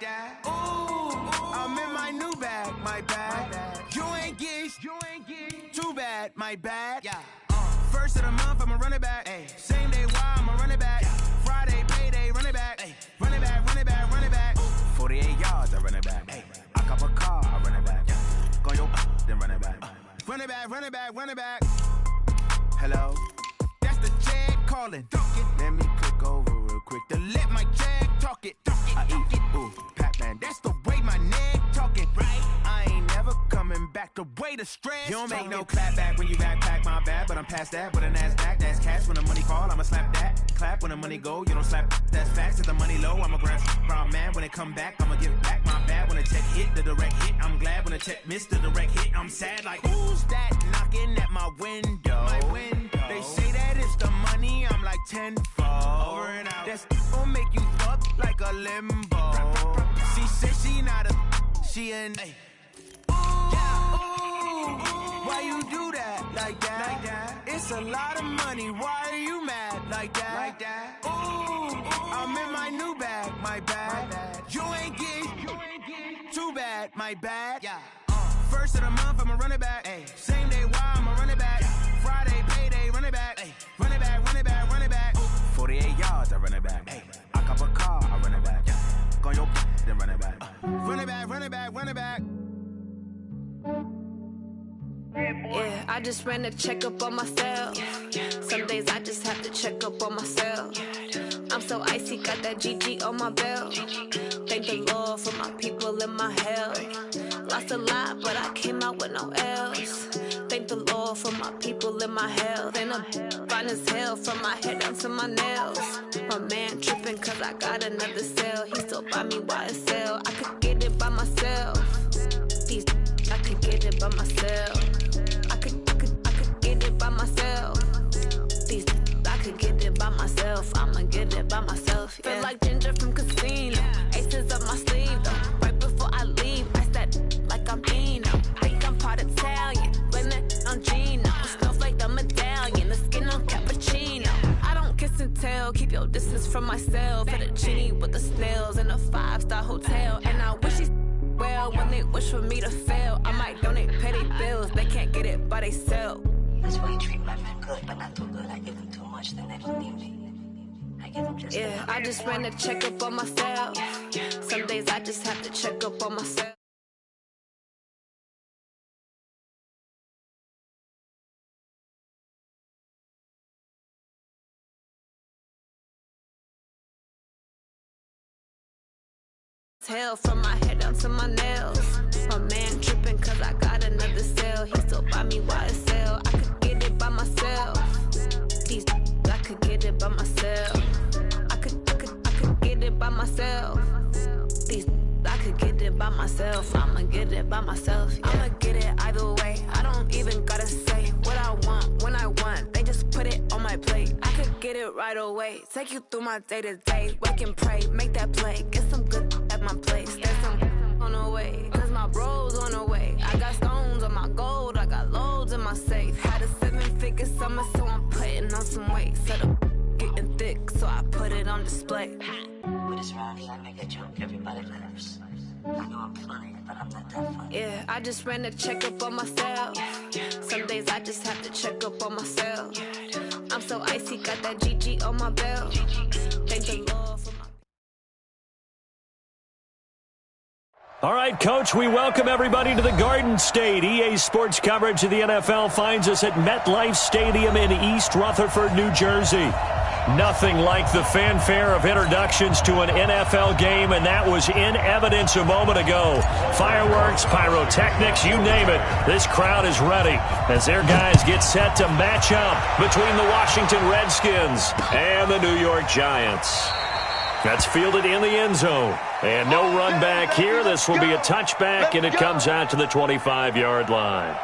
Ooh, I'm in my new bag, my bad. You ain't get, too bad, my bad. Yeah. First of the month, I'ma run it back. Ay. Same day, why I'ma run it back. Friday, payday, run it back. Ay. Run it back, run it back, run it back. 48 yards, I run it back. Ay. I cop a car, I run it back. Go your then run it back. Run it back, run it back, run it back. Hello, that's the Jag calling. Let me click over real quick to let my Jag talk it. I eat it, ooh, Pac-Man, that's the way my neck talking. Right, I ain't never coming back the way the stress. You don't make no clap back when you backpack, my bad, but I'm past that. With a NASDAQ, that's cash. When the money call, I'ma slap that. Clap when the money go, you don't slap. That's facts. If the money low, I'ma grab brown man. When it come back, I'ma give back my bad. When the check hit, the direct hit, I'm glad. When the check missed the direct hit, I'm sad. Like, who's that knocking at my window? They say that it's the money, I'm like tenfold. Over and out. That's gon' make you fuck like a limbo. She said she not a, she an. Why you do that like that? It's a lot of money. Why are you mad like that? Ooh, I'm in my new bag, my bad. You ain't get, too bad, my bad. Yeah. First of the month, I'ma run it back. Ay. Same day, why I'ma run it back. Friday, payday, run it back. Ay. Run it back, run it back, run it back. 48 yards, I run it back. Ay. I cop a car, I run it back. Go your then run it back. Run it back, run it back, run it back. Yeah, I just ran a checkup on myself. Some days I just have to check up on myself. I'm so icy, got that GG on my belt. Thank the Lord for my people in my health. Lost a lot, but I came out with no L's. Thank the Lord for my people in my health. And I'm fine as hell from my head down to my nails. My man tripping cause I got another cell. He still buy me YSL. I could get it by myself. These I could get it by myself. I could get it by myself. These I could get it by myself. I'ma get it by myself. Yeah. Feel like Ginger from Casino. Aces up my sleeve though. Right before I leave, I said like I'm Dino. Think I'm part Italian, blend it on Gino. Snowflake the medallion, the skin on cappuccino. I don't kiss and tell, keep your distance from myself. Fettuccine with the snails in a 5-star hotel. And I wish he's well when they wish for me to fail. I might donate petty bills, they can't get it by themselves. That's why you treat my friend good, but not too good. I give them too much, then they don't need me. I give them just yeah, I just ran a checkup on myself. Some days I just have to check up on myself. Hell from my head down to my nails. My man tripping cause I got another cell. He still buy me YSL. I could get it by myself. These I could get it by myself. I could get it by myself. These I could get it by myself. I'ma get it by myself. Yeah. I'ma get it either way. I don't even gotta say what I want when I want. They just put it on my plate. I could get it right away. Take you through my day to day. Wake and pray, make that play. Get some good at my place. There's some on the way. Cause my bro's on the way. I got stones on my gold. I got loads in my safe. Had a 7-figure summer, so I'm putting on some weight. Set up getting thick, so I put it on display. With this round here, I make a joke, everybody laughs. I know I'm funny, but I'm not that funny. Yeah, I just ran a checkup on myself. Some days I just have to check up on myself. I'm so icy, got that GG on my belt. Thank the Lord for my... All right, Coach, we welcome everybody to the Garden State. EA Sports coverage of the NFL finds us at MetLife Stadium in East Rutherford, New Jersey. Nothing like the fanfare of introductions to an NFL game, and that was in evidence a moment ago. Fireworks, pyrotechnics, you name it. This crowd is ready as their guys get set to match up between the Washington Redskins and the New York Giants. That's fielded in the end zone. And no run back here. This will be a touchback, and it comes out to the 25-yard line.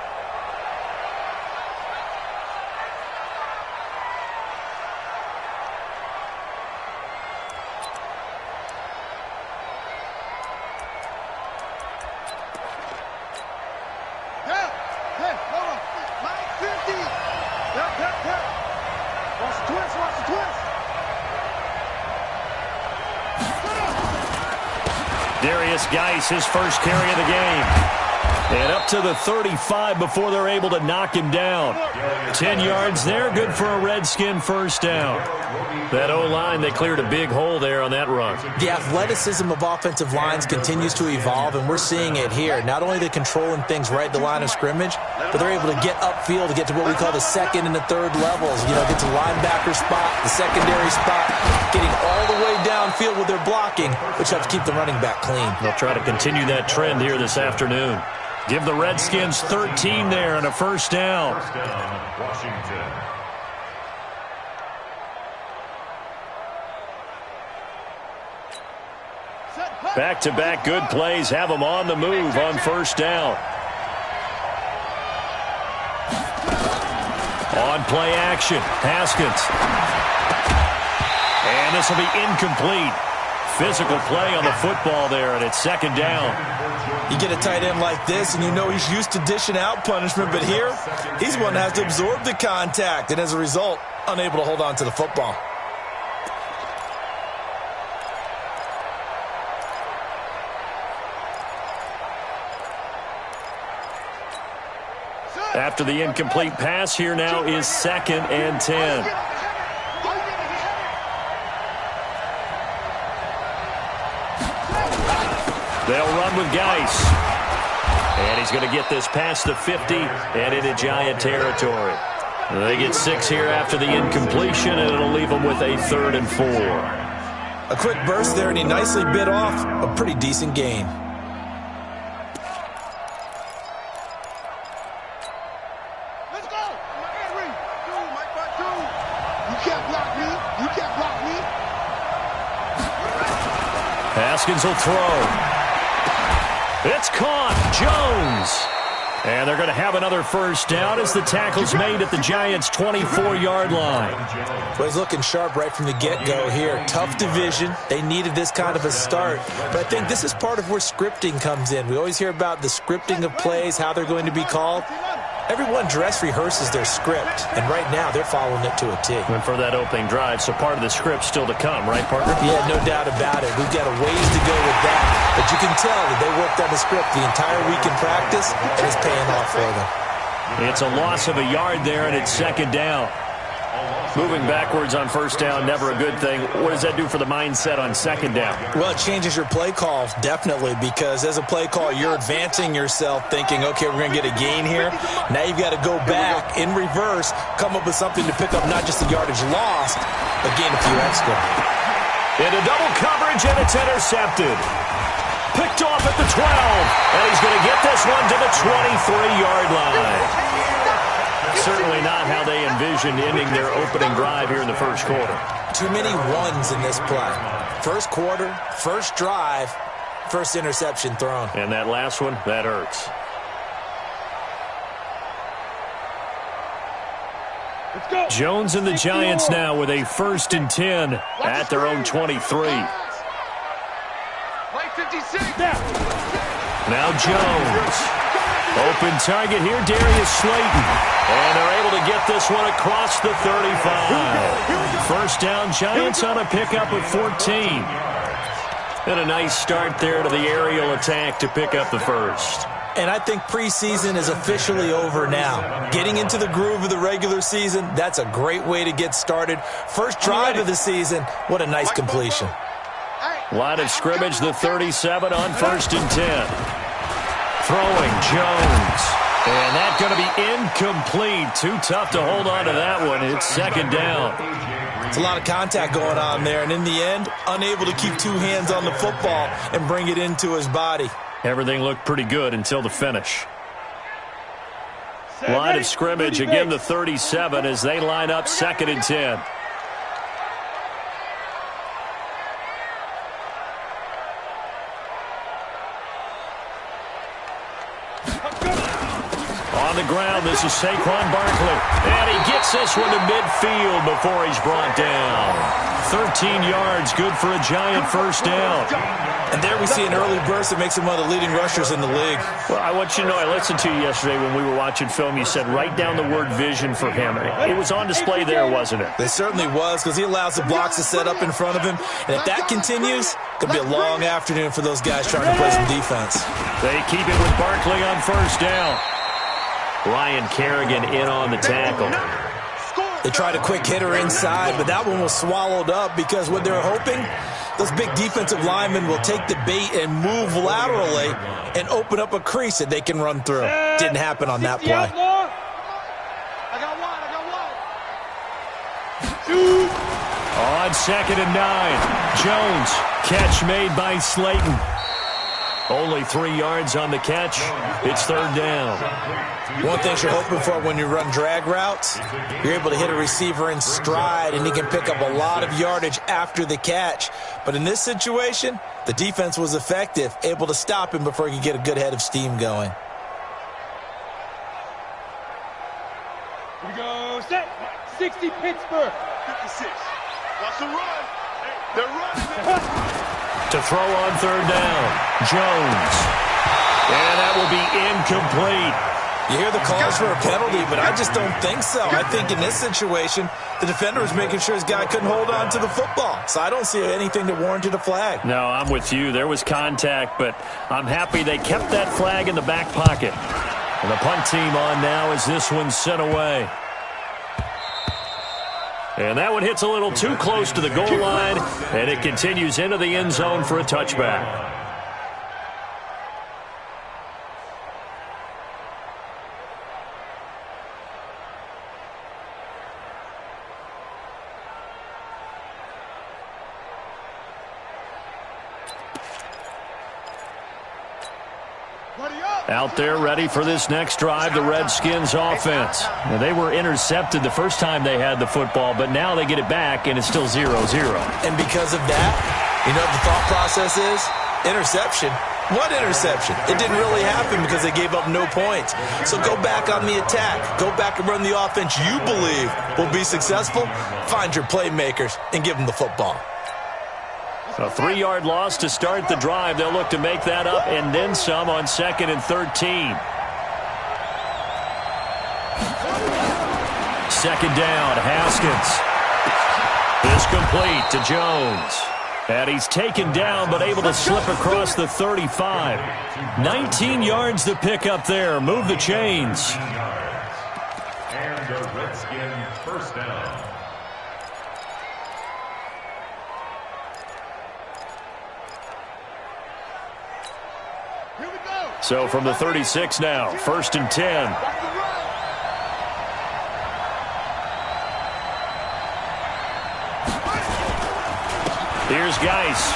Darius Geis, his first carry of the game. And up to the 35 before they're able to knock him down. 10 yards there, good for a Redskin first down. That O-line, they cleared a big hole there on that run. The athleticism of offensive lines continues to evolve, and we're seeing it here. Not only are they controlling things right at the line of scrimmage, but they're able to get upfield to get to what we call the second and the third levels. You know, get to linebacker spot, the secondary spot, getting all the way downfield with their blocking, which helps keep the running back clean. They'll try to continue that trend here this afternoon. Give the Redskins 13 there and a first down. Washington. Back-to-back good plays have them on the move on first down. On play action, Haskins. And this will be incomplete. Physical play on the football there, and it's second down. You get a tight end like this, and you know he's used to dishing out punishment, but here, he's one that has to absorb the contact, and as a result, unable to hold on to the football. After the incomplete pass, here now is 2nd and 10. They'll run with Geis. And he's going to get this past the 50 and into Giant territory. They get 6 here after the incompletion, and it'll leave them with a 3rd and 4. A quick burst there, and he nicely bit off a pretty decent gain. Let's go. You can't block me. You can't block me. Haskins will throw. It's caught. Jones. And they're going to have another first down as the tackle's made at the Giants' 24-yard line. Well, he's looking sharp right from the get-go here. Tough division. They needed this kind of a start. But I think this is part of where scripting comes in. We always hear about the scripting of plays, how they're going to be called. Everyone dress rehearses their script, and right now they're following it to a T. And for that opening drive, so part of the script still to come, right, partner? Yeah, no doubt about it. We've got a ways to go with that. But you can tell that they worked on the script the entire week in practice, and it's paying off for them. It's a loss of a yard there, and it's second down. Moving backwards on first down, never a good thing. What does that do for the mindset on second down? Well, it changes your play call, definitely, because as a play call, you're advancing yourself thinking, okay, we're going to get a gain here. Now you've got to go back in reverse, come up with something to pick up not just the yardage lost, but gain a few extra. Into double coverage, and it's intercepted. Picked off at the 12, and he's going to get this one to the 23-yard line. Certainly not how they envisioned ending their opening drive here in the first quarter. Too many ones in this play. First quarter, first drive, first interception thrown. And that last one, that hurts. Let's go. Jones and the Giants now with a 1st and 10 at their own 23. Play 56. Now Jones. Open target here, Darius Slayton. And they're able to get this one across the 35. First down, Giants on a pickup of 14. And a nice start there to the aerial attack to pick up the first. And I think preseason is officially over now. Getting into the groove of the regular season, that's a great way to get started. First drive of the season, what a nice completion. Line of scrimmage, the 37 on 1st and 10. Throwing Jones. And that's going to be incomplete. Too tough to hold on to that one. It's second down. It's a lot of contact going on there. And in the end, unable to keep 2 hands on the football and bring it into his body. Everything looked pretty good until the finish. Line of scrimmage, again the 37 as they line up 2nd and 10. On the ground, this is Saquon Barkley. And he gets this one to midfield before he's brought down. 13 yards, good for a giant first down. And there we see an early burst that makes him one of the leading rushers in the league. Well, I want you to know, I listened to you yesterday when we were watching film. You said write down the word vision for him. It was on display there, wasn't it? It certainly was, because he allows the blocks to set up in front of him. And if that continues, it could be a long afternoon for those guys trying to play some defense. They keep it with Barkley on first down. Ryan Kerrigan in on the tackle. They tried a quick hitter inside, but that one was swallowed up because what they're hoping, those big defensive linemen will take the bait and move laterally and open up a crease that they can run through. Didn't happen on that play. I got one. On 2nd and 9, Jones. Catch made by Slayton. Only 3 yards on the catch. It's third down. One thing you're hoping for when you run drag routes, you're able to hit a receiver in stride, and he can pick up a lot of yardage after the catch. But in this situation, the defense was effective, able to stop him before he could get a good head of steam going. Here we go. Set. 60 Pittsburgh. 56. Watch the run. They're running. To throw on third down, Jones. And that will be incomplete. You hear the calls for a penalty, but I just don't think so. I think in this situation, the defender was making sure his guy couldn't hold on to the football. So I don't see anything that warranted a flag. No, I'm with you. There was contact, but I'm happy they kept that flag in the back pocket. And the punt team on now as this one's sent away. And that one hits a little too close to the goal line, and it continues into the end zone for a touchback. Out there ready for this next drive, the Redskins offense. Now, they were intercepted the first time they had the football, but now they get it back, and it's still 0-0. And because of that, you know what the thought process is? Interception. What interception? It didn't really happen because they gave up no points. So go back on the attack. Go back and run the offense you believe will be successful. Find your playmakers and give them the football. A 3-yard loss to start the drive. They'll look to make that up and then some on 2nd and 13. Second down, Haskins. Is complete to Jones. And he's taken down but able to slip across the 35. 19 yards to pick up there. Move the chains. And the Redskins first down. So from the 36 now, 1st and 10. Here's Geis.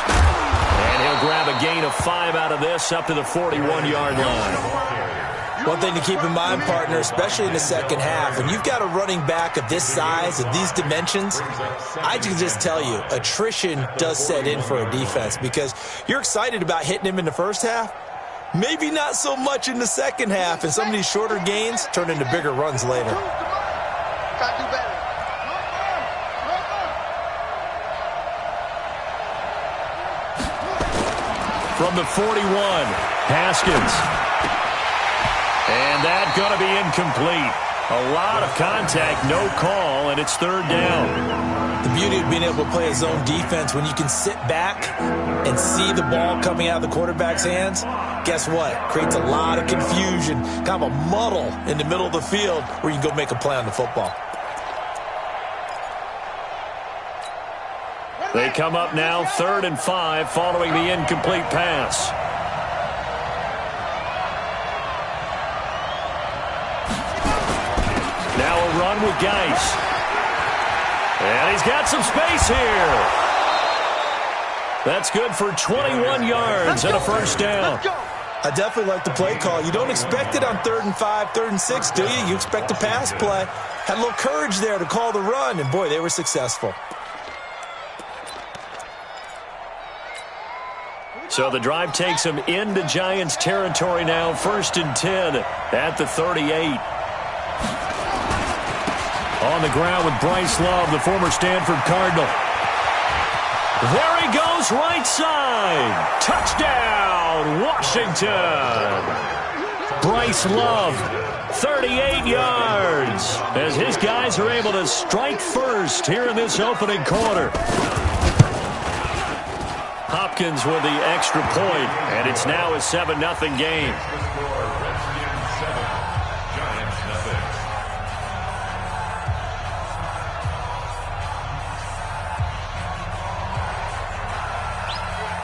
And he'll grab a gain of 5 out of this up to the 41-yard line. One thing to keep in mind, partner, especially in the second half, when you've got a running back of this size, of these dimensions, I can just tell you, attrition does set in for a defense because you're excited about hitting him in the first half. Maybe not so much in the second half, and some of these shorter gains turn into bigger runs later. From the 41, Haskins. And that's going to be incomplete. A lot of contact, no call, and it's third down. The beauty of being able to play a zone defense when you can sit back and see the ball coming out of the quarterback's hands, guess what? Creates a lot of confusion, kind of a muddle in the middle of the field where you can go make a play on the football. They come up now 3rd and 5 following the incomplete pass. Now a run with Geis. And he's got some space here. That's good for 21 yards and a first down. I definitely like the play call. You don't expect it on 3rd and 5, 3rd and 6, do you? You expect a pass play. Had a little courage there to call the run, and boy, they were successful. So the drive takes them into Giants territory now, 1st and 10 at the 38. On the ground with Bryce Love, the former Stanford Cardinal. There he goes, right side. Touchdown, Washington. Bryce Love, 38 yards, as his guys are able to strike first here in this opening quarter. Hopkins with the extra point, and it's now a 7-0 game.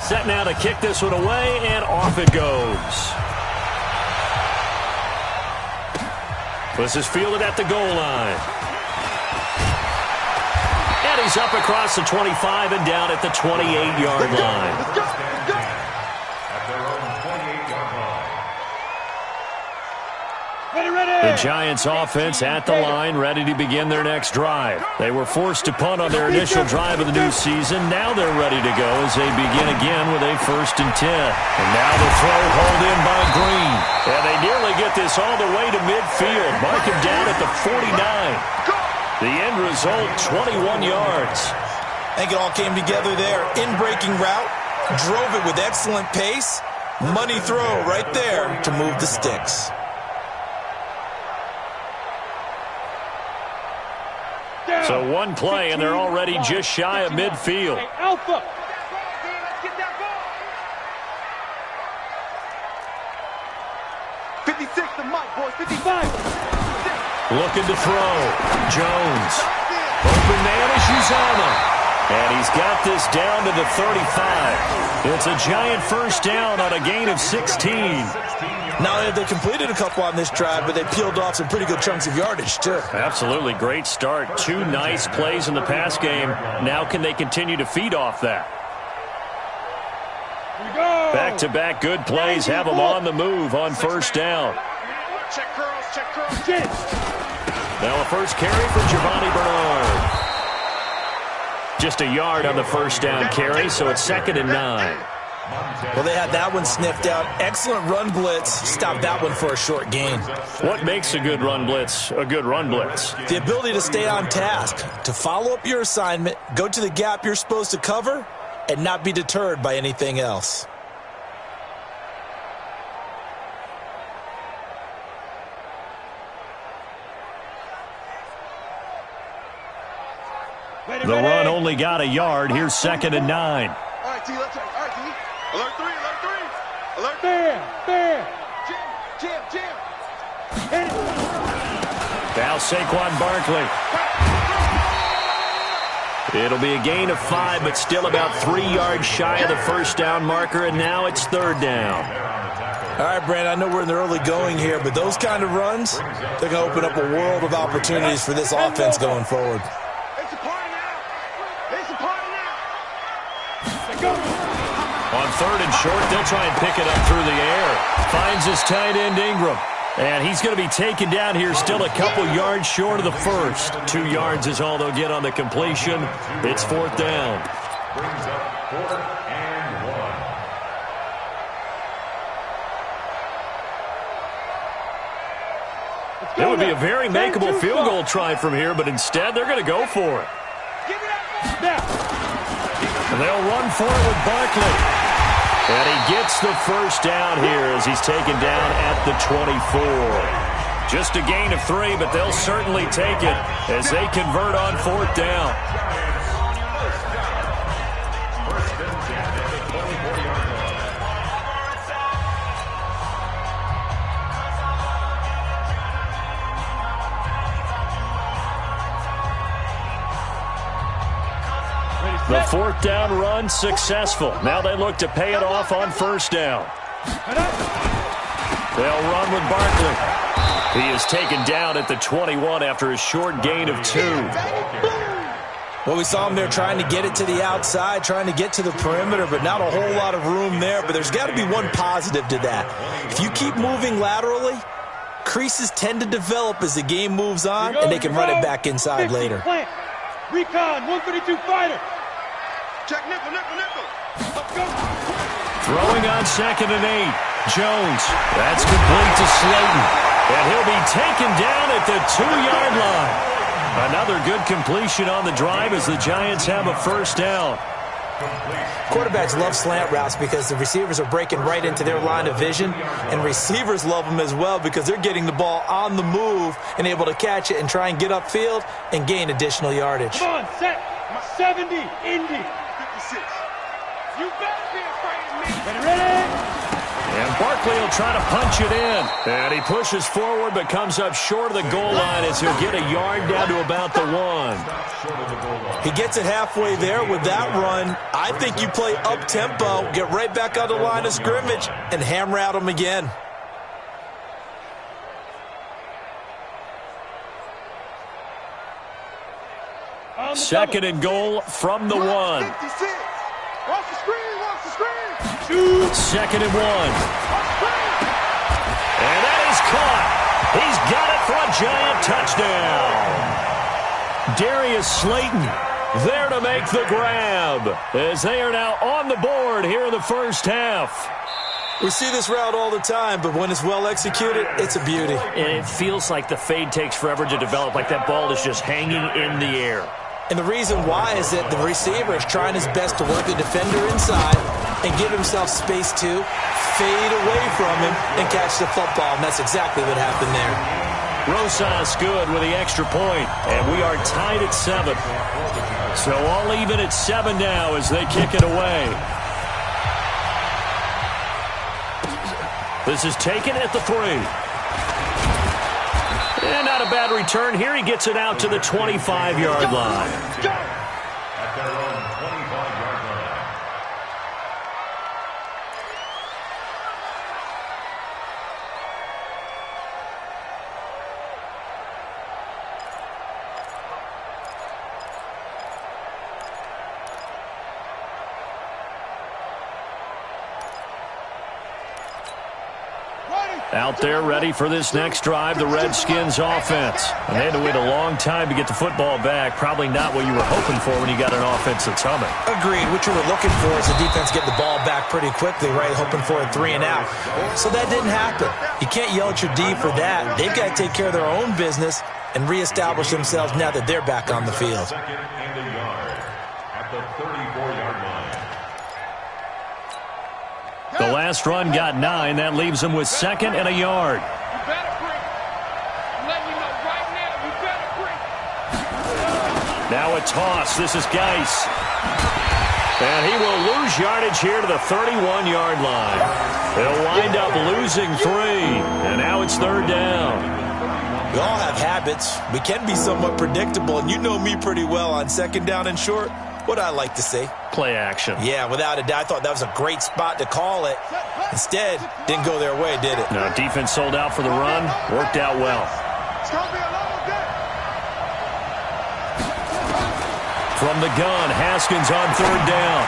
Set now to kick this one away, and off it goes. This is fielded at the goal line. And he's up across the 25 and down at the 28-yard line. Let's go. At their own 28-yard line. Ready. The Giants offense at the line, ready to begin their next drive. They were forced to punt on their initial drive of the new season. Now they're ready to go as they begin again with a 1st and 10. And now the throw hauled in by Green. And they nearly get this all the way to midfield. Mark him down at the 49. The end result, 21 yards. I think it all came together there. In-breaking route, drove it with excellent pace. Money throw right there to move the sticks. So one play, and they're already just shy of midfield. Hey, Alpha. 56, the mic, boys. 55. Looking to throw. Jones. Open man is Uzama. And he's got this down to the 35. It's a Giant first down on a gain of 16. Not only have they completed a couple on this drive, but they peeled off some pretty good chunks of yardage, too. Absolutely great start. 2 nice plays in the pass game. Now can they continue to feed off that? Back-to-back good plays have them on the move on first down. Check curls. Now a first carry for Giovanni Bernard. Just a yard on the first down carry, so it's 2nd and 9. Well, they had that one sniffed out. Excellent run blitz. Stopped that one for a short gain. What makes a good run blitz a good run blitz? The ability to stay on task, to follow up your assignment, go to the gap you're supposed to cover, and not be deterred by anything else. The run only got a yard. Here's 2nd and 9. All right, T, let's check. All right, T. Alert 3. Alert. There. Jam. Now Saquon Barkley. It'll be a gain of 5, but still about 3 yards shy of the first down marker, and now it's 3rd down. All right, Brandon, I know we're in the early going here, but those kind of runs, they're going to open up a world of opportunities for this offense going forward. On 3rd and short, they'll try and pick it up through the air. Finds his tight end, Ingram. And he's going to be taken down here still a couple yards short of the first. 2 yards is all they'll get on the completion. It's 4th down. Brings up 4th and 1. It would be a very makeable field goal try from here, but instead they're going to go for it. And they'll run for it with Barkley. And he gets the first down here as he's taken down at the 24. Just a gain of 3, but they'll certainly take it as they convert on 4th down. The 4th down run successful. Now they look to pay it off on first down. They'll run with Barkley. He is taken down at the 21 after a short gain of 2. Well, we saw him there trying to get it to the outside, trying to get to the perimeter, but not a whole lot of room there. But there's got to be one positive to that. If you keep moving laterally, creases tend to develop as the game moves on, and they can run it back inside later. Recon, 132 fighter. Check nickel. Let's go. Throwing on 2nd and 8. Jones. That's complete to Slayton. And he'll be taken down at the 2-yard line. Another good completion on the drive as the Giants have a first down. Quarterbacks love slant routes because the receivers are breaking right into their line of vision, and receivers love them as well because they're getting the ball on the move and able to catch it and try and get upfield and gain additional yardage. Come on, set. 70, Indy. 56. You better be afraid of me. Ready? And Barkley will try to punch it in. And he pushes forward but comes up short of the goal line as he'll get a yard down to about the 1. He gets it halfway there with that run. I think you play up-tempo, get right back on the line of scrimmage, and hammer at him again. Second and goal from the 1. 56. Watch the screen. Watch the screen. 2nd and 1. And that is caught. He's got it for a Giant touchdown. Darius Slayton there to make the grab as they are now on the board here in the first half. We see this route all the time, but when it's well executed, it's a beauty. And it feels like the fade takes forever to develop, like that ball is just hanging in the air. And the reason why is that the receiver is trying his best to work the defender inside and give himself space to fade away from him and catch the football, and that's exactly what happened there. Rosas good with the extra point, and we are tied at 7. So all even at 7 now as they kick it away. This is taken at the 3. And not a bad return here. He gets it out to the 25-yard line. At their own 25-yard line. Out there ready for this next drive, the Redskins offense. And they had to wait a long time to get the football back. Probably not what you were hoping for when you got an offense that's humming. Agreed. What you were looking for is the defense get the ball back pretty quickly, right? Hoping for a 3 and out. So that didn't happen. You can't yell at your D for that. They've got to take care of their own business and reestablish themselves now that they're back on the field. 2nd and a yard at the 34-yard line. The last run got 9. That leaves them with 2nd and a yard. You better break. I'm letting you know right now, you better break. Now a toss. This is Geis. And he will lose yardage here to the 31-yard line. He'll wind up losing 3. And now it's 3rd down. We all have habits. We can be somewhat predictable, and you know me pretty well on 2nd down and short. What I like to say. Play action. Yeah, without a doubt. I thought that was a great spot to call it. Instead, didn't go their way, did it? No, defense sold out for the run. Worked out well. It's going to be a long day. From the gun, Haskins on 3rd down.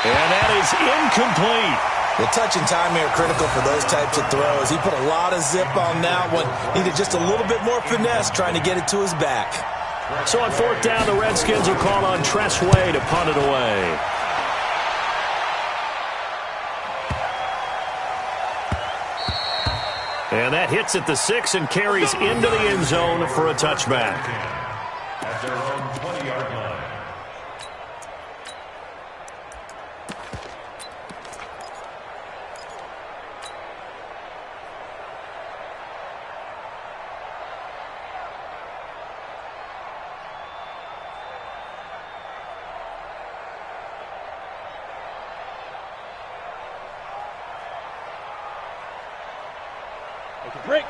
And that is incomplete. The touch and timing are critical for those types of throws. He put a lot of zip on that one. Needed just a little bit more finesse trying to get it to his back. So on 4th down, the Redskins will call on Tress Way to punt it away. And that hits at the 6 and carries into the end zone for a touchback. At their own 20-yard line.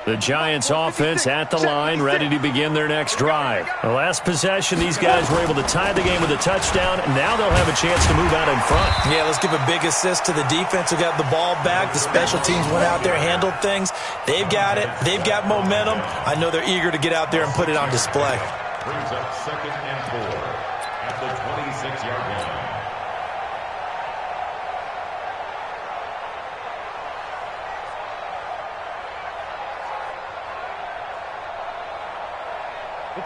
The Giants offense at the line, ready to begin their next drive. The last possession, these guys were able to tie the game with a touchdown, and now they'll have a chance to move out in front. Yeah, let's give a big assist to the defense who got the ball back. The special teams went out there, handled things. They've got it. They've got momentum. I know they're eager to get out there and put it on display. Brings up 2nd and 4 at the 26-yard line.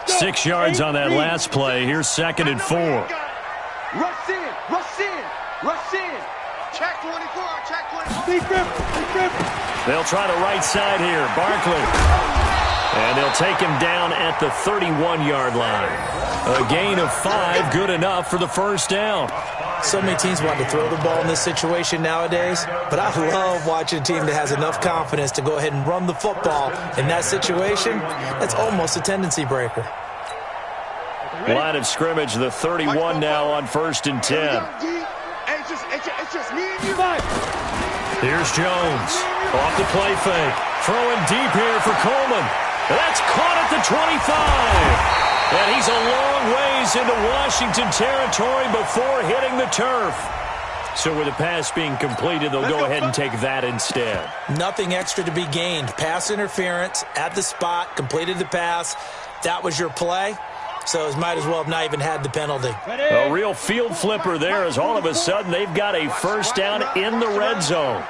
Go. 6 yards on that last play. Here's 2nd and 4. Rush in, rush in, rush in. Check 24, check 24. Deep grip. They'll try the right side here. Barkley. And they'll take him down at the 31-yard line. A gain of 5, good enough for the first down. So many teams want to throw the ball in this situation nowadays, but I love watching a team that has enough confidence to go ahead and run the football. In that situation, that's almost a tendency breaker. Line of scrimmage, the 31 now on 1st and 10. It's just me and you. Here's Jones. Off the play fake. Throwing deep here for Coleman. That's caught at the 25. And he's a long ways into Washington territory before hitting the turf. So with the pass being completed, they'll go ahead and take that instead. Nothing extra to be gained. Pass interference at the spot, completed the pass. That was your play. So it might as well have not even had the penalty. A real field flipper there as all of a sudden they've got a first down in the red zone.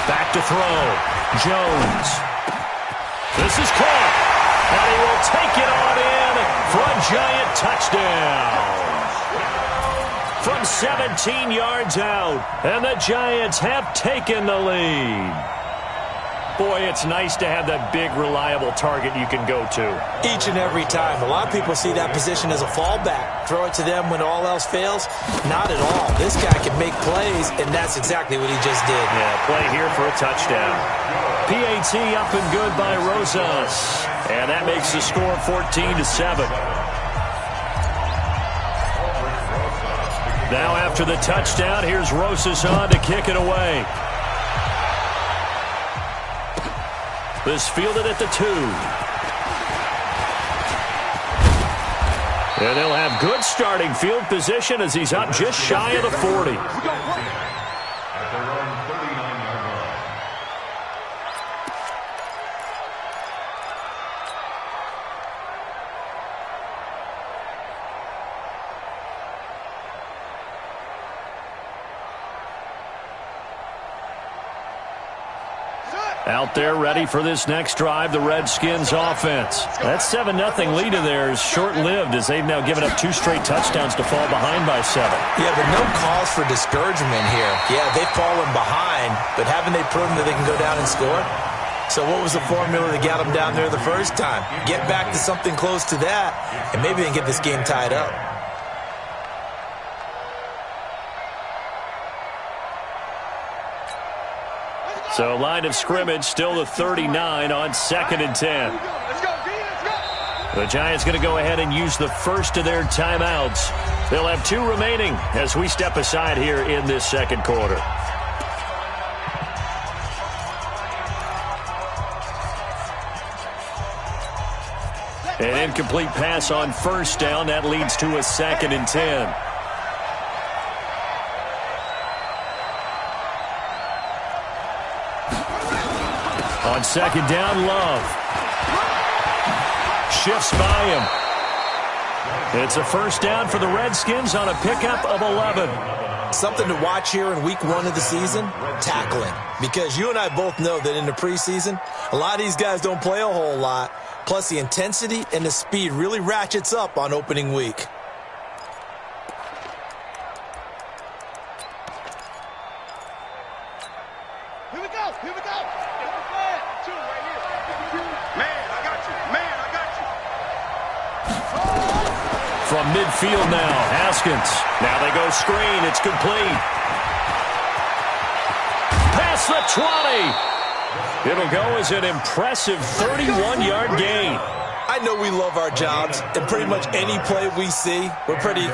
Back to throw. Jones. This is caught. And he will take it on in for a giant touchdown. From 17 yards out. And the Giants have taken the lead. Boy, it's nice to have that big, reliable target you can go to. Each and every time. A lot of people see that position as a fallback. Throw it to them when all else fails. Not at all. This guy can make plays, and that's exactly what he just did. Yeah, play here for a touchdown. PAT up and good by Rosas. And that makes the score 14-7. Now after the touchdown, here's Rosas on to kick it away. This fielded at the 2. And they'll have good starting field position as he's up just shy of the 40. Out there ready for this next drive, the Redskins offense. That 7-0 lead of theirs short-lived as they've now given up 2 straight touchdowns to fall behind by 7. Yeah, but no cause for discouragement here. Yeah, they've fallen behind, but haven't they proven that they can go down and score? So what was the formula that got them down there the first time? Get back to something close to that, and maybe they can get this game tied up. So line of scrimmage still the 39 on 2nd and 10. The Giants going to go ahead and use the first of their timeouts. They'll have 2 remaining as we step aside here in this second quarter. An incomplete pass on first down. That leads to a 2nd and 10. On 2nd down, Love. Shifts by him. It's a first down for the Redskins on a pickup of 11. Something to watch here in week 1 of the season, tackling. Because you and I both know that in the preseason, a lot of these guys don't play a whole lot. Plus the intensity and the speed really ratchets up on opening week. Here we go. Man, I got you. From midfield now, Haskins. Now they go screen. It's complete. Past the 20. It'll go as an impressive 31-yard gain. I know we love our jobs, and pretty much any play we see, we're pretty,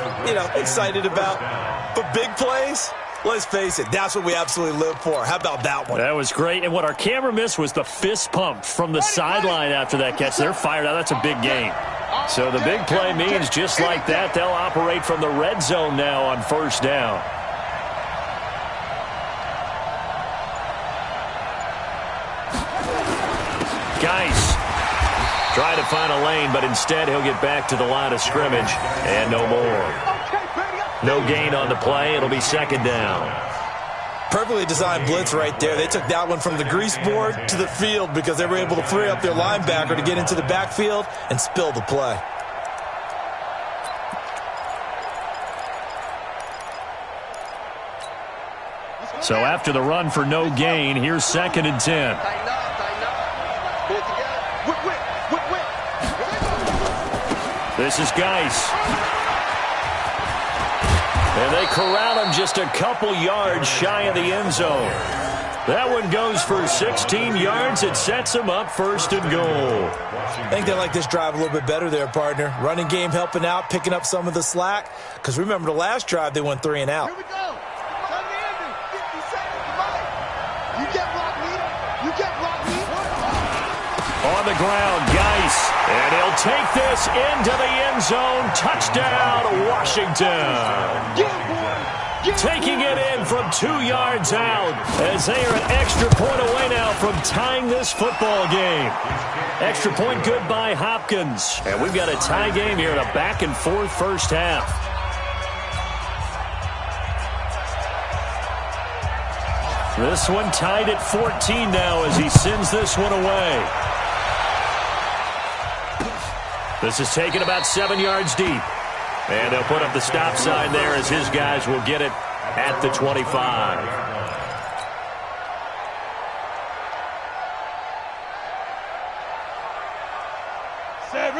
excited about. But big plays, let's face it, that's what we absolutely live for. How about that one? That was great. And what our camera missed was the fist pump from the sideline after that catch. They're fired out. That's a big gain. So the big play means just like that, they'll operate from the red zone now on first down. Geis trying to find a lane, but instead he'll get back to the line of scrimmage and no more. No gain on the play. It'll be 2nd down. Perfectly designed blitz right there. They took that one from the grease board to the field because they were able to free up their linebacker to get into the backfield and spill the play. So after the run for no gain, here's 2nd and 10. This is Geis. And they corral him just a couple yards shy of the end zone. That one goes for 16 yards. It sets him up 1st and goal. I think they like this drive a little bit better there, partner. Running game helping out, picking up some of the slack. Because remember the last drive, they went 3 and out. Here we go. 50 seconds. You can't block me. You can't block me. On the ground, Geis. And he'll take this into the end zone. Touchdown, Washington. Taking it in from 2 yards out as they are an extra point away now from tying this football game. Extra point good by Hopkins. And we've got a tie game here in a back-and-forth first half. This one tied at 14 now as he sends this one away. This is taken about 7 yards deep. And they'll put up the stop sign there as his guys will get it at the 25.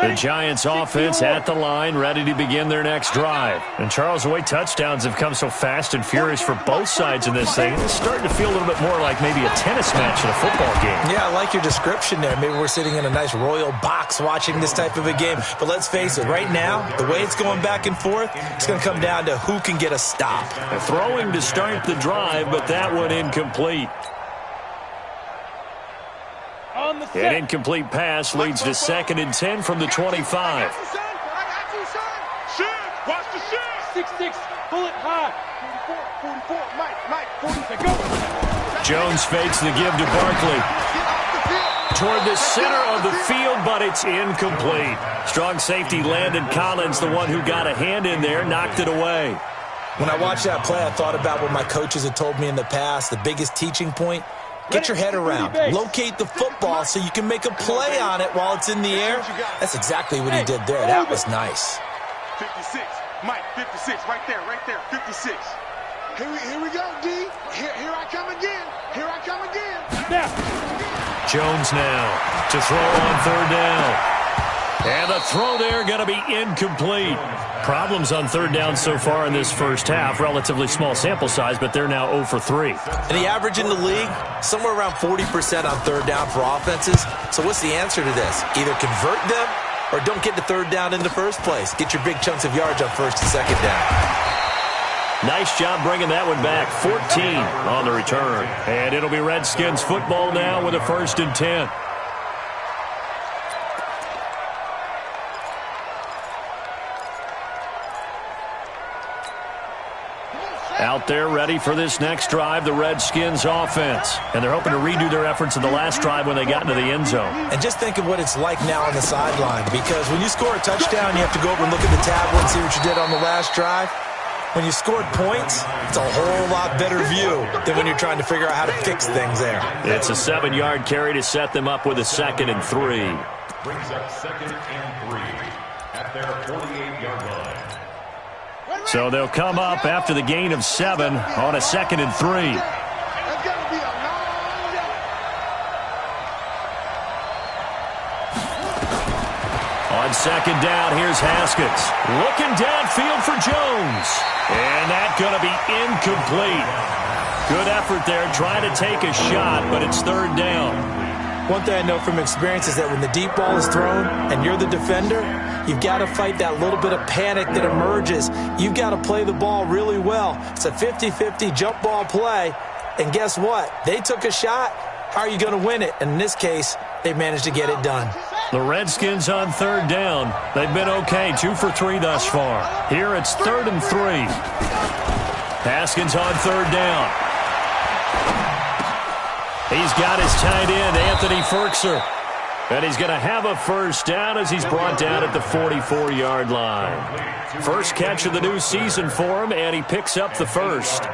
The Giants offense at the line, ready to begin their next drive. And Charles, the way touchdowns have come so fast and furious for both sides in this thing, it's starting to feel a little bit more like maybe a tennis match in a football game. Yeah, I like your description there. Maybe we're sitting in a nice royal box watching this type of a game. But let's face it, right now, the way it's going back and forth, it's going to come down to who can get a stop. A throwing to start the drive, but that one incomplete. An incomplete pass leads to 2nd and 10 from the 25. I got you, son. Shift. Watch the shift. 6'6", bullet high. 44, Mike, 40, go. Jones fakes the give to Barkley. Toward the center of the field, but it's incomplete. Strong safety Landon Collins, the one who got a hand in there, knocked it away. When I watched that play, I thought about what my coaches had told me in the past. The biggest teaching point, get your head around. Locate the football so you can make a play on it while it's in the air. That's exactly what he did there. That was nice. 56, Mike, 56, right there, 56. Here we go, D. Here I come again. Here I come again. Now. Jones now to throw on 3rd down. And the throw there going to be incomplete. Problems on 3rd down so far in this first half. Relatively small sample size, but they're now 0 for 3. And the average in the league, somewhere around 40% on 3rd down for offenses. So what's the answer to this? Either convert them or don't get to 3rd down in the first place. Get your big chunks of yards on 1st and 2nd down. Nice job bringing that one back. 14 on the return. And it'll be Redskins football now with a 1st and 10. Out there ready for this next drive, the Redskins offense. And they're hoping to redo their efforts in the last drive when they got into the end zone. And just think of what it's like now on the sideline, because when you score a touchdown, you have to go over and look at the tablet and see what you did on the last drive. When you scored points, it's a whole lot better view than when you're trying to figure out how to fix things there. It's a 7-yard carry to set them up with a 2nd and 3. Brings up 2nd and 3 at their 48-yard line. So they'll come up after the gain of 7 on a 2nd and 3. On 2nd down, here's Haskins. Looking downfield for Jones. And that's going to be incomplete. Good effort there, trying to take a shot, but it's 3rd down. One thing I know from experience is that when the deep ball is thrown and you're the defender, you've got to fight that little bit of panic that emerges. You've got to play the ball really well. It's a 50-50 jump ball play. And guess what? They took a shot. How are you going to win it? And in this case, they managed to get it done. The Redskins on 3rd down. They've been okay, 2 for 3 thus far. Here it's 3rd and 3. Haskins on 3rd down. He's got his tight end, Anthony Ferkser. And he's going to have a 1st down as he's brought down at the 44-yard line. First catch of the new season for him, and he picks up the 1st.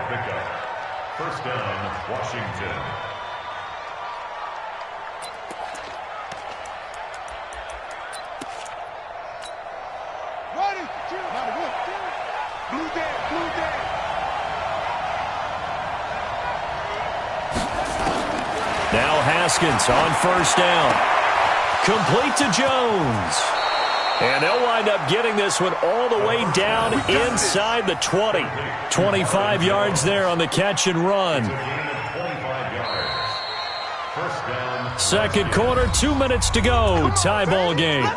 1st down, Washington. Blue day. Now Haskins on first down. Complete to Jones. And they'll wind up getting this one all the way down inside the 20. 25 yards there on the catch and run. Second quarter, 2 minutes to go. Tie ball game.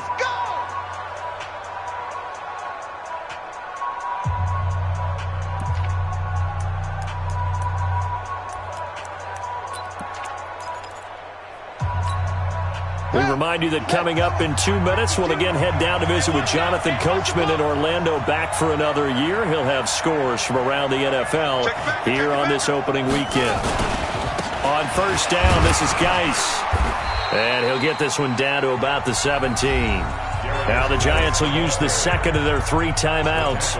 We remind you that coming up in 2 minutes, we'll again head down to visit with Jonathan Coachman in Orlando, back for another year. He'll have scores from around the NFL here on this opening weekend. On first down, this is Geis. And he'll get this one down to about the 17. Now the Giants will use the second of their 3 timeouts.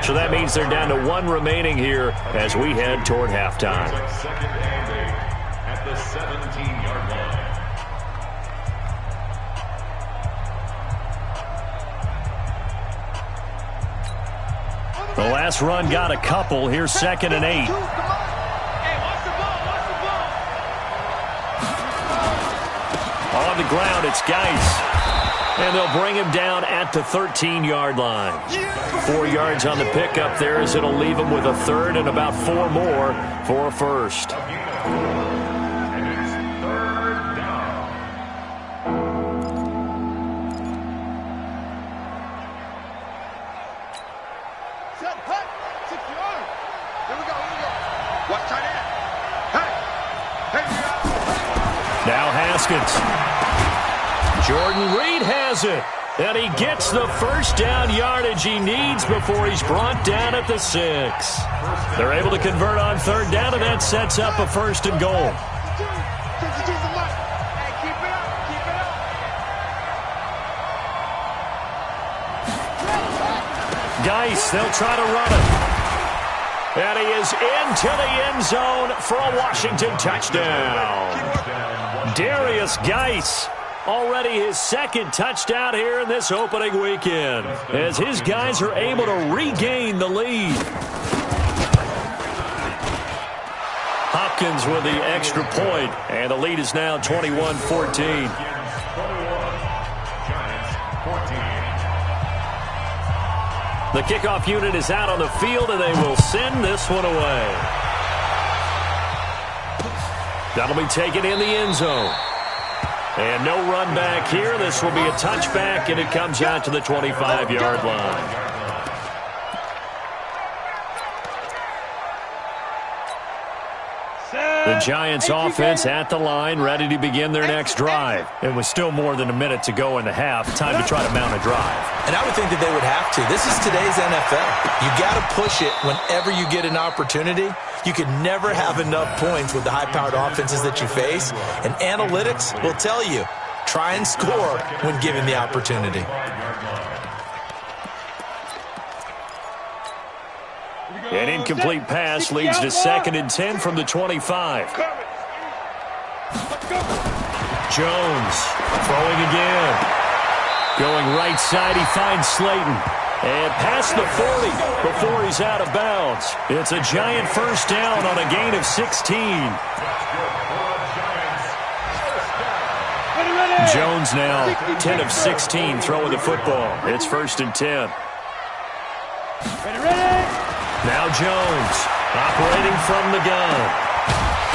So that means they're down to 1 remaining here as we head toward halftime. Second and 8 at the 17-yard line. The last run got a couple. Here's second and 8. On the ground, it's Geis. And they'll bring him down at the 13-yard line. 4 yards on the pickup there as it'll leave him with a third and about 4 more for a first. And it's third down. Watch tight end. Hey. Now Haskins. Jordan Reed has it. And he gets the first down yardage he needs before he's brought down at the 6. They're able to convert on third down, and that sets up a first and goal. Geis, they'll try to run it. And he is into the end zone for a Washington touchdown. Darius Geis, already his second touchdown here in this opening weekend, as his guys are able to regain the lead. Hopkins with the extra point, and the lead is now 21-14. The kickoff unit is out on the field, and they will send this one away. That'll be taken in the end zone. And no run back here. This will be a touchback, and it comes out to the 25-yard line. The Giants offense at the line, ready to begin their next drive. And with still more than a minute to go in the half, time to try to mount a drive. And I would think that they would have to. This is today's NFL. You got to push it whenever you get an opportunity. You can never have enough points with the high-powered offenses that you face. And analytics will tell you, try and score when given the opportunity. An incomplete pass leads to second and 10 from the 25. Jones throwing again. Going right side, he finds Slayton. And past the 40 before he's out of bounds. It's a Giant first down on a gain of 16. Jones now 10 of 16 throwing the football. It's first and 10. Now Jones operating from the gun.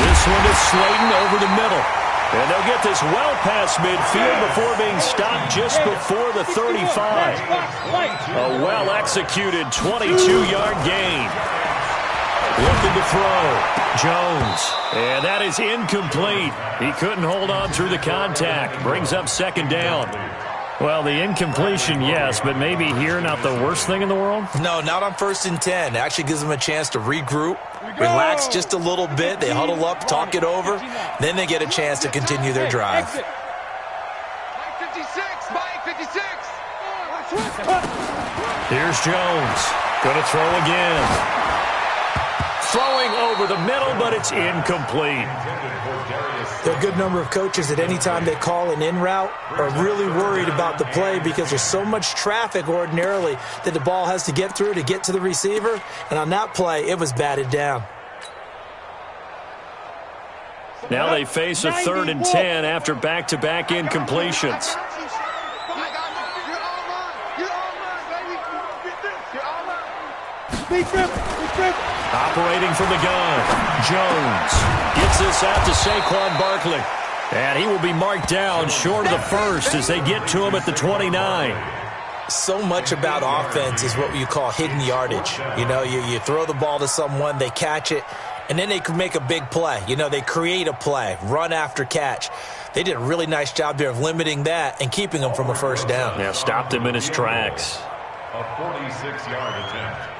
This one is Slayton over the middle. And they'll get this well past midfield before being stopped just before the 35. A well-executed 22-yard gain. Looking to throw. Jones. And that is incomplete. He couldn't hold on through the contact. Brings up second down. Well, the incompletion, yes, but maybe here not the worst thing in the world? No, not on first and 10. It actually gives them a chance to regroup, relax just a little bit. They huddle up, talk it over. Then they get a chance to continue their drive. Here's Jones. Going to throw again. Throwing over the middle, but it's incomplete. There are a good number of coaches at any time they call an in route are really worried about the play because there's so much traffic ordinarily that the ball has to get through to get to the receiver. And on that play, it was batted down. Now they face a 3rd and 10 after back-to-back incompletions. Operating from the gun, Jones gets this out to Saquon Barkley. And he will be marked down short of the first as they get to him at the 29. So much about offense is what you call hidden yardage. You know, you throw the ball to someone, they catch it, and then they can make a big play. You know, they create a play, run after catch. They did a really nice job there of limiting that and keeping him from a first down. Yeah, stopped him in his tracks. A 46-yard attempt.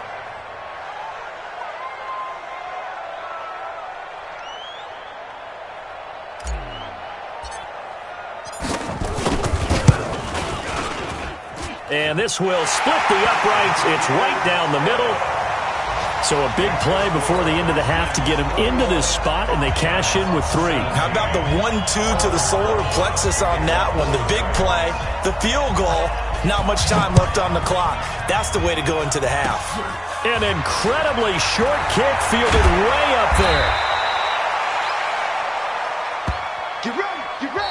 And this will split the uprights. It's right down the middle. So a big play before the end of the half to get him into this spot, and they cash in with 3. How about the 1-2 to the solar plexus on that one? The big play, the field goal, not much time left on the clock. That's the way to go into the half. An incredibly short kick fielded way up there.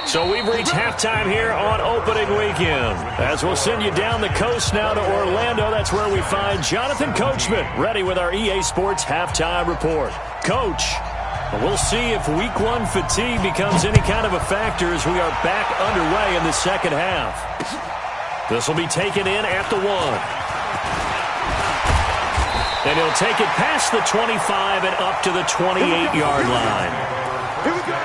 So we've reached halftime here on opening weekend. As we'll send you down the coast now to Orlando, that's where we find Jonathan Coachman, ready with our EA Sports halftime report. Coach, we'll see if week 1 fatigue becomes any kind of a factor as we are back underway in the second half. This will be taken in at the 1. And he'll take it past the 25 and up to the 28-yard line. Here we go.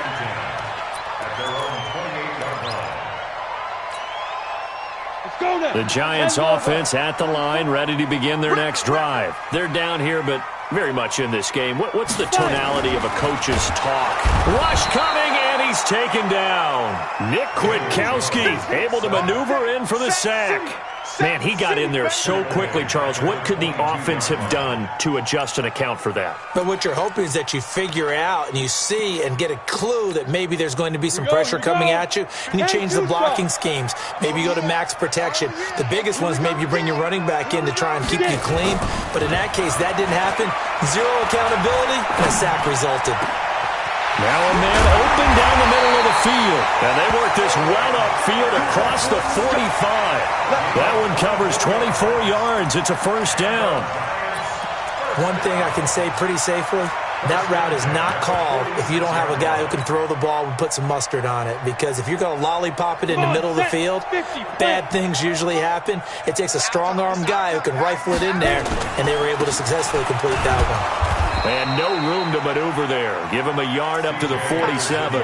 The Giants offense at the line, ready to begin their next drive. They're down here, but very much in this game. What's the tonality of a coach's talk? Rush coming, and he's taken down. Nick Kwiatkowski able to maneuver in for the sack. Man, he got in there so quickly, Charles. What could the offense have done to adjust and account for that? But what you're hoping is that you figure out and you see and get a clue that maybe there's going to be some pressure coming at you, and you change the blocking schemes. Maybe you go to max protection. The biggest one is maybe you bring your running back in to try and keep you clean. But in that case, that didn't happen. 0 accountability, and a sack resulted. Now a man open down the middle of the field. And they work this well upfield across the 45. That one covers 24 yards. It's a first down. One thing I can say pretty safely, that route is not called if you don't have a guy who can throw the ball and put some mustard on it. Because if you're going to lollipop it in the middle of the field, bad things usually happen. It takes a strong-armed guy who can rifle it in there, and they were able to successfully complete that one. And no room to maneuver there. Give him a yard up to the 47.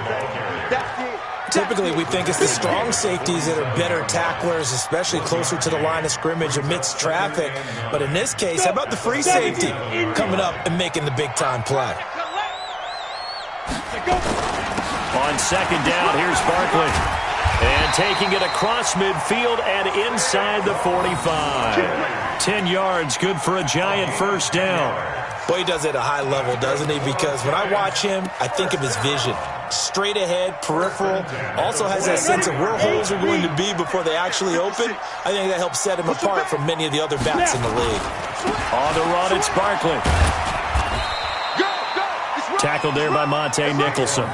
Typically, we think it's the strong safeties that are better tacklers, especially closer to the line of scrimmage amidst traffic. But in this case, how about the free safety coming up and making the big-time play? On second down, here's Barkley. And taking it across midfield and inside the 45. 10 yards, good for a Giant first down. Boy, he does it at a high level, doesn't he? Because when I watch him, I think of his vision. Straight ahead, peripheral. Also has that sense of where holes are going to be before they actually open. I think that helps set him apart from many of the other backs in the league. On the run, it's Barkley. Tackled there by Monte Nicholson.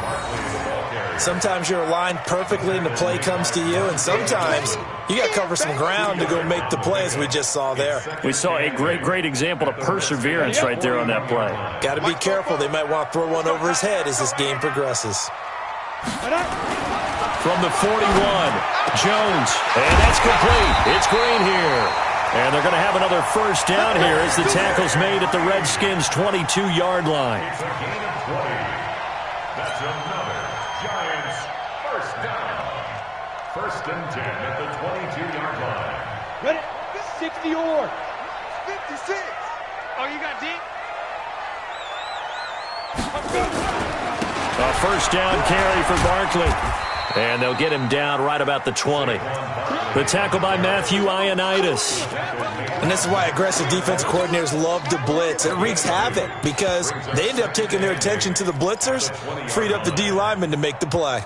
Sometimes you're aligned perfectly and the play comes to you, and sometimes you got to cover some ground to go make the play, as we just saw there. We saw a great example of perseverance right there on that play. Got to be careful. They might want to throw one over his head as this game progresses. From the 41, Jones, and that's complete. It's Green here. And they're going to have another first down here as the tackle's made at the Redskins' 22-yard line. That's another Giants first down. First and 10 at the 22-yard line. Ready? 60 or 56. Oh, you got deep? A first down carry for Barkley. And they'll get him down right about the 20. The tackle by Matthew Ioannidis. And this is why aggressive defense coordinators love to blitz. It wreaks havoc because they end up taking their attention to the blitzers, freed up the D lineman to make the play.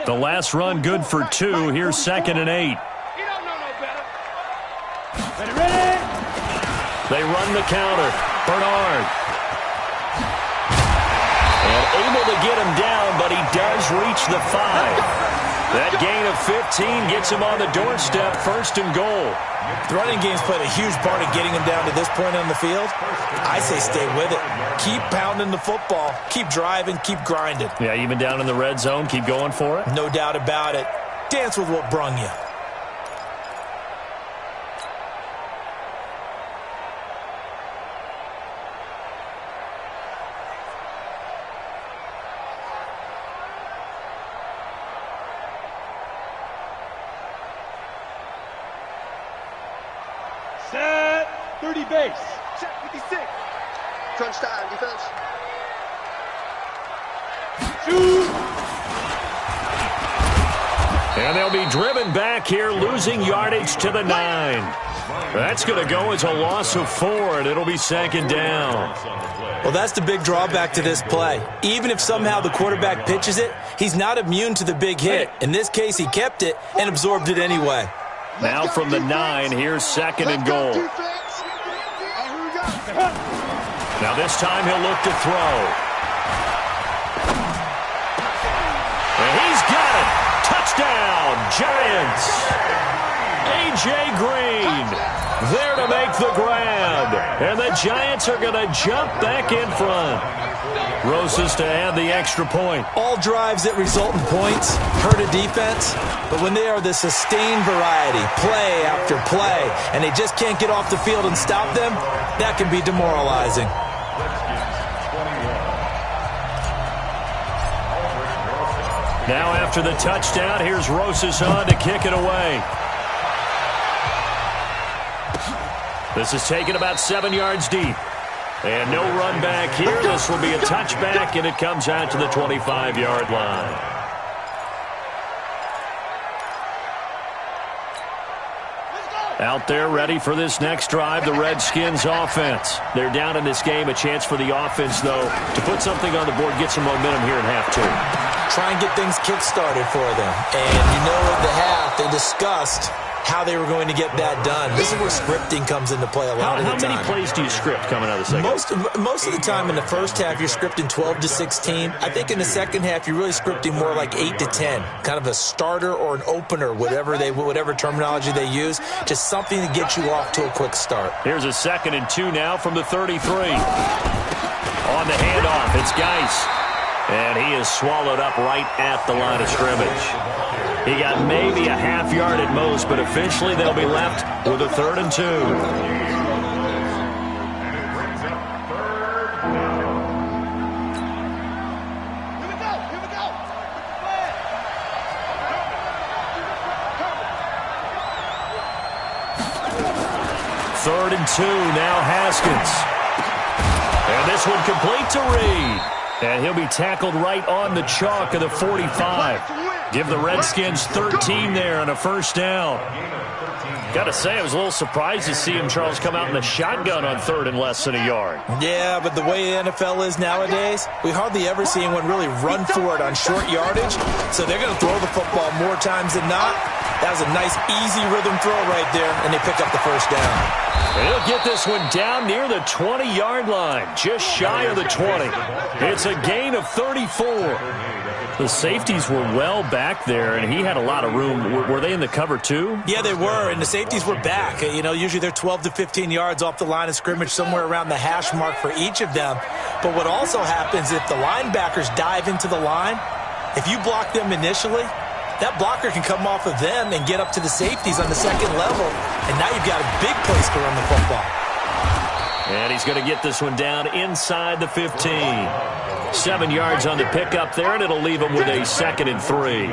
The last run good for 2. Here's 2nd and 8. You don't know no better. Ready? They run the counter. Bernard. And able to get him down, but he does reach the 5. That gain of 15 gets him on the doorstep, 1st and goal. The running game's played a huge part in getting him down to this point on the field. I say stay with it. Keep pounding the football. Keep driving. Keep grinding. Yeah, even down in the red zone, keep going for it. No doubt about it. Dance with what brung you. Set. 30 base. Check 56. Crunch time, defense. Shoot. And they'll be driven back here, losing yardage to the 9. That's going to go as a loss of 4, and it'll be 2nd down. Well, that's the big drawback to this play. Even if somehow the quarterback pitches it, he's not immune to the big hit. In this case, he kept it and absorbed it anyway. Now from the 9, here's 2nd and goal. Now this time he'll look to throw. And he's got it. Touchdown, Giants. A.J. Green there to make the grab. And the Giants are going to jump back in front. Rosas to add the extra point. All drives that result in points hurt a defense, but when they are the sustained variety, play after play, and they just can't get off the field and stop them, that can be demoralizing. Now after the touchdown, here's Rosas on to kick it away. This is taken about 7 yards deep. And no run back here. This will be a touchback, and it comes out to the 25-yard line. Out there ready for this next drive, the Redskins offense. They're down in this game. A chance for the offense, though, to put something on the board, get some momentum here in half 2. Try and get things kick-started for them. And you know at the half, they discussed how they were going to get that done. This is where scripting comes into play a lot of the time. How many plays do you script coming out of the second? Most of the time in the first half, you're scripting 12 to 16. I think in the second half, you're really scripting more like 8 to 10. Kind of a starter or an opener, whatever terminology they use. Just something to get you off to a quick start. Here's a 2nd and 2 now from the 33. On the handoff, it's Geis. And he is swallowed up right at the line of scrimmage. He got maybe a half yard at most, but officially they'll be left with a 3rd and 2. Here we go. 3rd and 2, now Haskins. And this one complete to Reed. And he'll be tackled right on the chalk of the 45. Give the Redskins 13 there on a 1st down. Got to say, I was a little surprised to see him, Charles, come out in the shotgun on 3rd and less than a yard. Yeah, but the way the NFL is nowadays, we hardly ever see anyone really run for it on short yardage. So they're going to throw the football more times than not. That was a nice, easy rhythm throw right there, and they pick up the 1st down. And he'll get this one down near the 20-yard line, just shy of the 20. It's a gain of 34. The safeties were well back there, and he had a lot of room. Were they in the cover, too? Yeah, they were, and the safeties were back. You know, usually they're 12 to 15 yards off the line of scrimmage, somewhere around the hash mark for each of them. But what also happens, if the linebackers dive into the line, if you block them initially, that blocker can come off of them and get up to the safeties on the 2nd level, and now you've got a big place to run the football. And he's going to get this one down inside the 15. 7 yards on the pickup there, and it'll leave him with a 2nd and 3.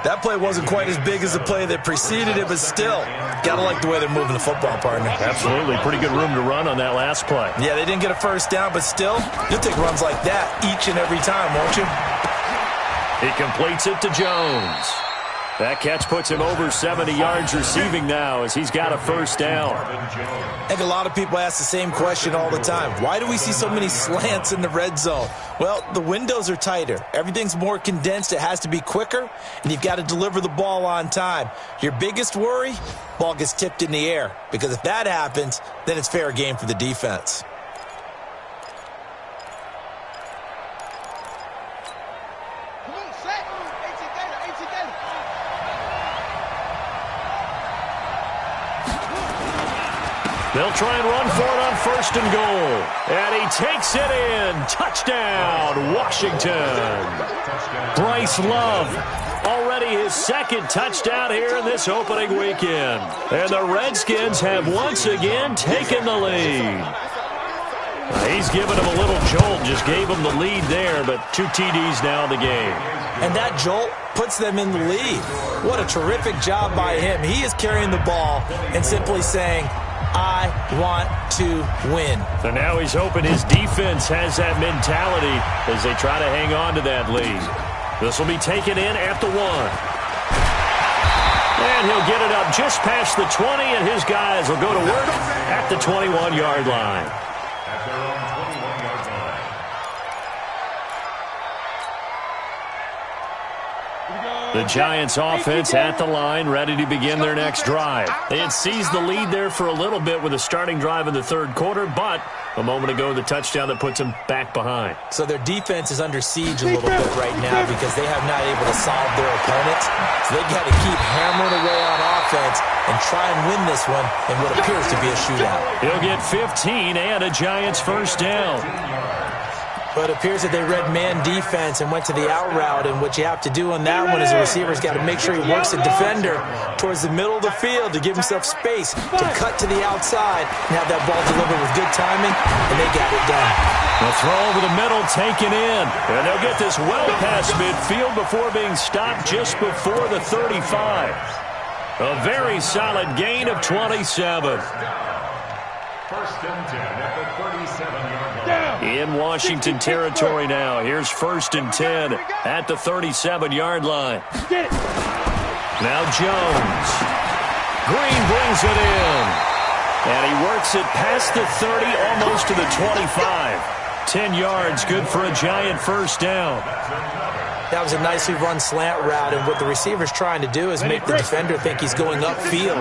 That play wasn't quite as big as the play that preceded it, but still, got to like the way they're moving the football, partner. Absolutely. Pretty good room to run on that last play. Yeah, they didn't get a 1st down, but still, you'll take runs like that each and every time, won't you? He completes it to Jones. That catch puts him over 70 yards receiving now as he's got a 1st down. I think a lot of people ask the same question all the time. Why do we see so many slants in the red zone? Well, the windows are tighter. Everything's more condensed. It has to be quicker, and you've got to deliver the ball on time. Your biggest worry, ball gets tipped in the air, because if that happens, then it's fair game for the defense. They'll try and run for it on first and goal. And he takes it in. Touchdown, Washington. Bryce Love, already his second touchdown here in this opening weekend. And the Redskins have once again taken the lead. He's given him a little jolt, just gave him the lead there, but 2 TDs now in the game. And that jolt puts them in the lead. What a terrific job by him. He is carrying the ball and simply saying, I want to win. So now he's hoping his defense has that mentality as they try to hang on to that lead. This will be taken in at the 1. And he'll get it up just past the 20, and his guys will go to work at the 21-yard line. At their own 21-yard line. The Giants offense at the line, ready to begin their next drive. They had seized the lead there for a little bit with a starting drive in the third quarter, but a moment ago the touchdown that puts them back behind. So their defense is under siege a little bit right now because they have not able to solve their opponents. So they got to keep hammering away on offense and try and win this one in what appears to be a shootout. He'll get 15 and a Giants first down. But it appears that they read man defense and went to the out route, and what you have to do on that one is the receiver's got to make sure he works the defender towards the middle of the field to give himself space to cut to the outside and have that ball delivered with good timing, and they got it done. The throw over the middle taken in, and they'll get this well past midfield before being stopped just before the 35. A very solid gain of 27. First and 10 at the 37-yard line. In Washington territory now. Here's first and 10 at the 37-yard line. Now Jones. Green brings it in. And he works it past the 30, almost to the 25. 10 yards, good for a Giant first down. That was a nicely run slant route, and what the receiver's trying to do is make the defender think he's going upfield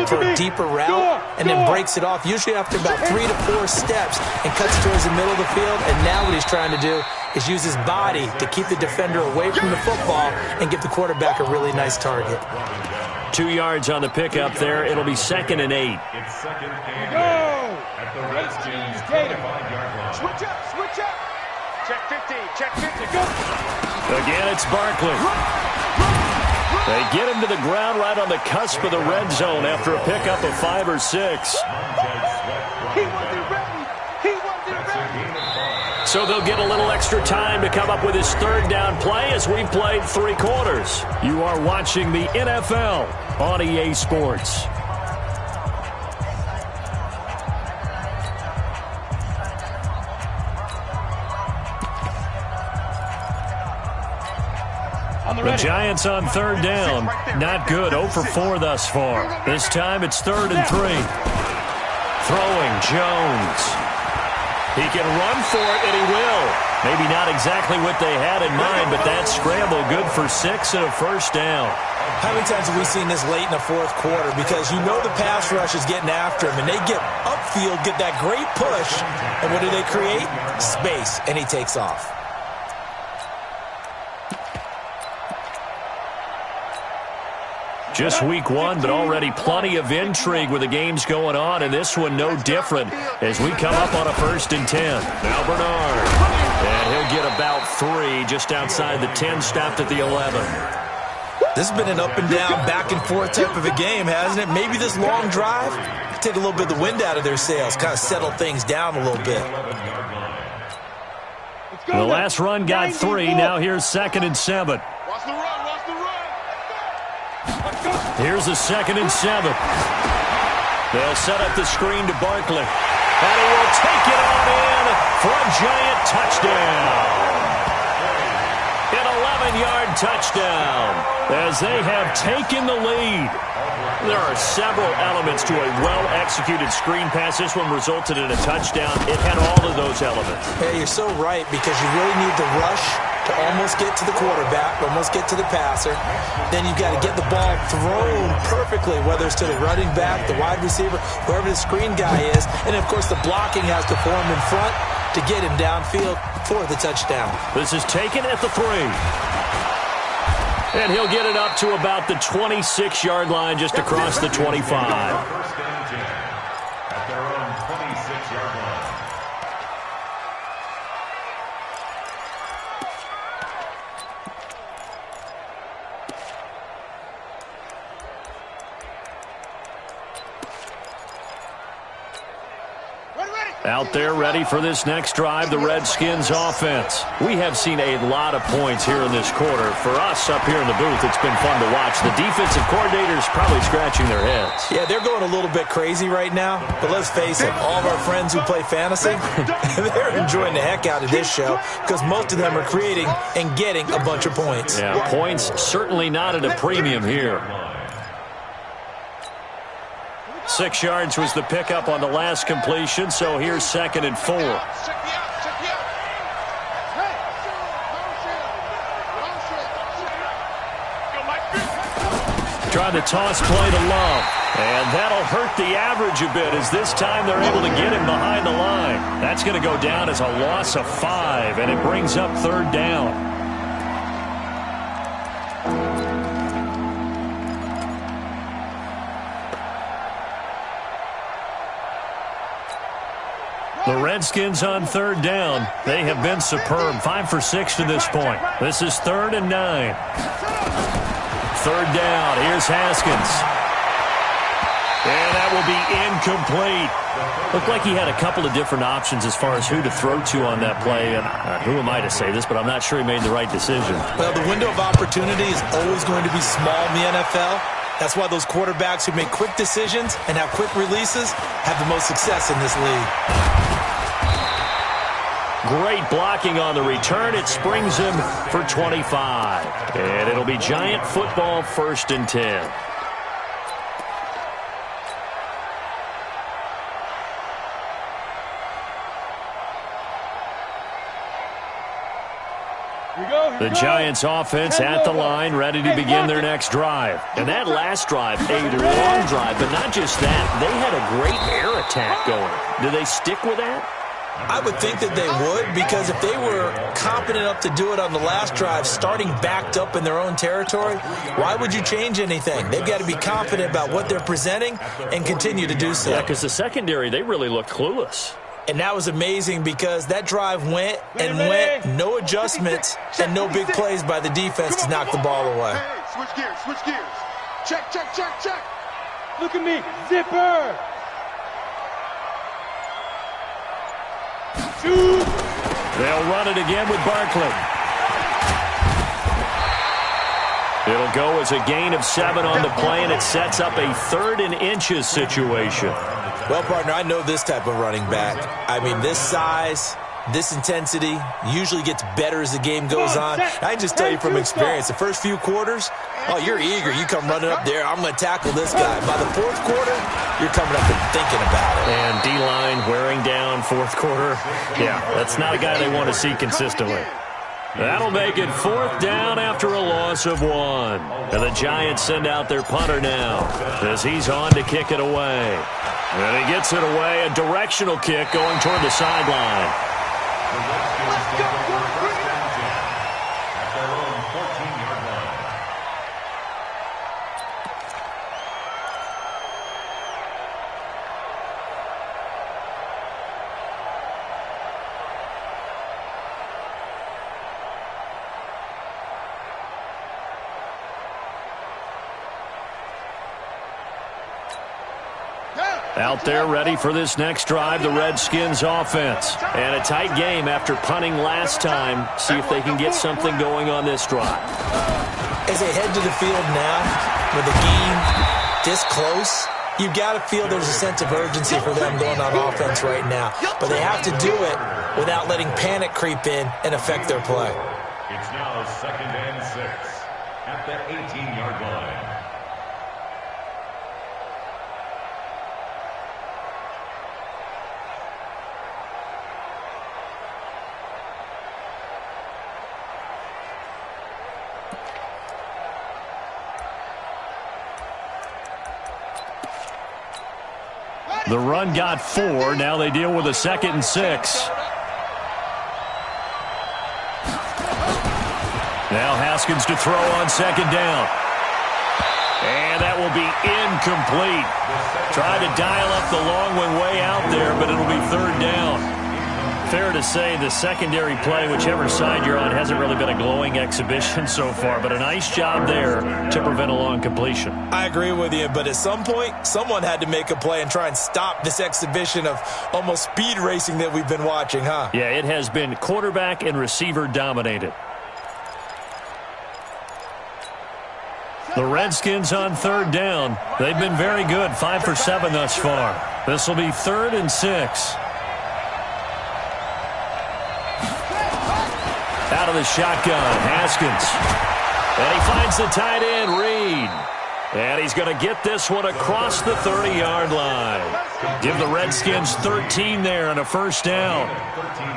for a deeper route, and then breaks it off, usually after about 3 to 4 steps, and cuts towards the middle of the field. And now what he's trying to do is use his body to keep the defender away from the football and give the quarterback a really nice target. 2 yards on the pickup there. It'll be second and 8. It's second and 8 at the Redskins 25-yard line. Switch up, switch up. Check 50, check 50, go. Again, it's Barkley. They get him to the ground right on the cusp of the red zone after a pickup of 5 or 6. He wasn't ready. He wasn't ready. So they'll get a little extra time to come up with his third down play as we've played 3 quarters. You are watching the NFL on EA Sports. The Giants on third down. Not good. 0 for 4 thus far. This time it's 3rd and 3. Throwing Jones. He can run for it, and he will. Maybe not exactly what they had in mind, but that scramble good for 6 and a first down. How many times have we seen this late in the fourth quarter? Because you know the pass rush is getting after him, and they get upfield, get that great push, and what do they create? Space, and he takes off. Just week 1, but already plenty of intrigue with the games going on, and this one no different as we come up on a 1st and 10. Now Bernard, and he'll get about 3 just outside the 10, stopped at the 11. This has been an up and down, back and forth type of a game, hasn't it? Maybe this long drive take a little bit of the wind out of their sails, kind of settle things down a little bit. The last run got 3. Now here's 2nd and 7. Watch the run, watch the run. Here's a 2nd and 7. They'll set up the screen to Barkley. And he will take it on in for a Giant touchdown. An 11-yard touchdown as they have taken the lead. There are several elements to a well-executed screen pass. This one resulted in a touchdown. It had all of those elements. Hey, you're so right, because you really need the rush to almost get to the quarterback, almost get to the passer. Then you've got to get the ball thrown perfectly, whether it's to the running back, the wide receiver, whoever the screen guy is. And, of course, the blocking has to form in front to get him downfield for the touchdown. This is taken at the 3. And he'll get it up to about the 26-yard line, just across the 25. First and 10 at their own 26-yard line. Out there ready for this next drive, the Redskins offense. We have seen a lot of points here in this quarter. For us up here in the booth, it's been fun to watch. The defensive coordinators probably scratching their heads. Yeah, they're going a little bit crazy right now. But let's face it, all of our friends who play fantasy, they're enjoying the heck out of this show because most of them are creating and getting a bunch of points. Yeah, points certainly not at a premium here. 6 yards was the pickup on the last completion, so here's 2nd and 4. Trying to toss play to Love. And that'll hurt the average a bit as this time they're able to get him behind the line. That's going to go down as a loss of 5, and it brings up 3rd down. The Redskins on 3rd down. They have been superb. 5 for 6 to this point. This is 3rd and 9. 3rd down. Here's Haskins. And that will be incomplete. Looked like he had a couple of different options as far as who to throw to on that play. And who am I to say this, but I'm not sure he made the right decision. Well, the window of opportunity is always going to be small in the NFL. That's why those quarterbacks who make quick decisions and have quick releases have the most success in this league. Great blocking on the return. It springs him for 25. And it'll be Giant football, 1st and 10. The Giants offense at the line, ready to begin their next drive. And that last drive, a long drive, but not just that. They had a great air attack going. Do they stick with that? I would think that they would, because if they were competent enough to do it on the last drive, starting backed up in their own territory, why would you change anything? They've got to be confident about what they're presenting and continue to do so. Yeah, because the secondary, they really looked clueless. And that was amazing because that drive went and went, no adjustments, and no big plays by the defense to knock the ball away. Hey, switch gears, switch gears. Check, check, check, check. Look at me, zipper. Shoot. They'll run it again with Barkley. It'll go as a gain of 7 on the play, and it sets up a 3rd and inches situation. Well, partner, I know this type of running back. I mean, this size, this intensity usually gets better as the game goes on. I can just tell you from experience, the first few quarters, oh, you're eager. You come running up there, I'm going to tackle this guy. By the 4th quarter, you're coming up and thinking about it. And D-line wearing down 4th quarter. Yeah, that's not a guy they want to see consistently. That'll make it 4th down after a loss of 1. And the Giants send out their punter now as he's on to kick it away. And he gets it away, a directional kick going toward the sideline. At their own 14-yard line. Out there ready for this next drive, the Redskins offense. And a tight game after punting last time. See if they can get something going on this drive. As they head to the field now, with the game this close, you've got to feel there's a sense of urgency for them going on offense right now. But they have to do it without letting panic creep in and affect their play. It's now 2nd and 6 at the 18-yard line. The run got 4. Now they deal with a 2nd and 6. Now Haskins to throw on second down. And that will be incomplete. Tried to dial up the long one way out there, but it'll be third down. Fair to say the secondary play, whichever side you're on, hasn't really been a glowing exhibition so far, but a nice job there to prevent a long completion. I agree with you, but at some point, someone had to make a play and try and stop this exhibition of almost speed racing that we've been watching, huh? Yeah, it has been quarterback and receiver dominated. The Redskins on third down. They've been very good, 5 for 7 thus far. This will be 3rd and 6. Out of the shotgun, Haskins. And he finds the tight end, Reed. And he's going to get this one across the 30-yard line. Give the Redskins 13 there and a first down.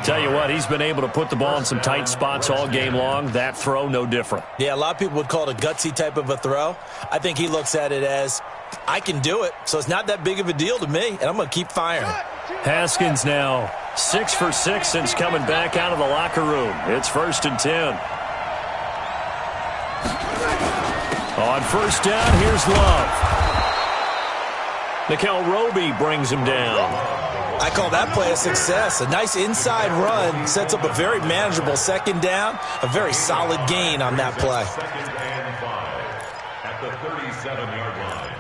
Tell you what, he's been able to put the ball in some tight spots all game long. That throw, no different. Yeah, a lot of people would call it a gutsy type of a throw. I think he looks at it as, I can do it, so it's not that big of a deal to me, and I'm going to keep firing. Haskins now 6 for 6 since coming back out of the locker room. It's 1st and 10. On first down, here's Love. Nickel Roby brings him down. I call that play a success. A nice inside run sets up a very manageable second down. A very solid gain on that play. 2nd and 5 at the 37-yard line.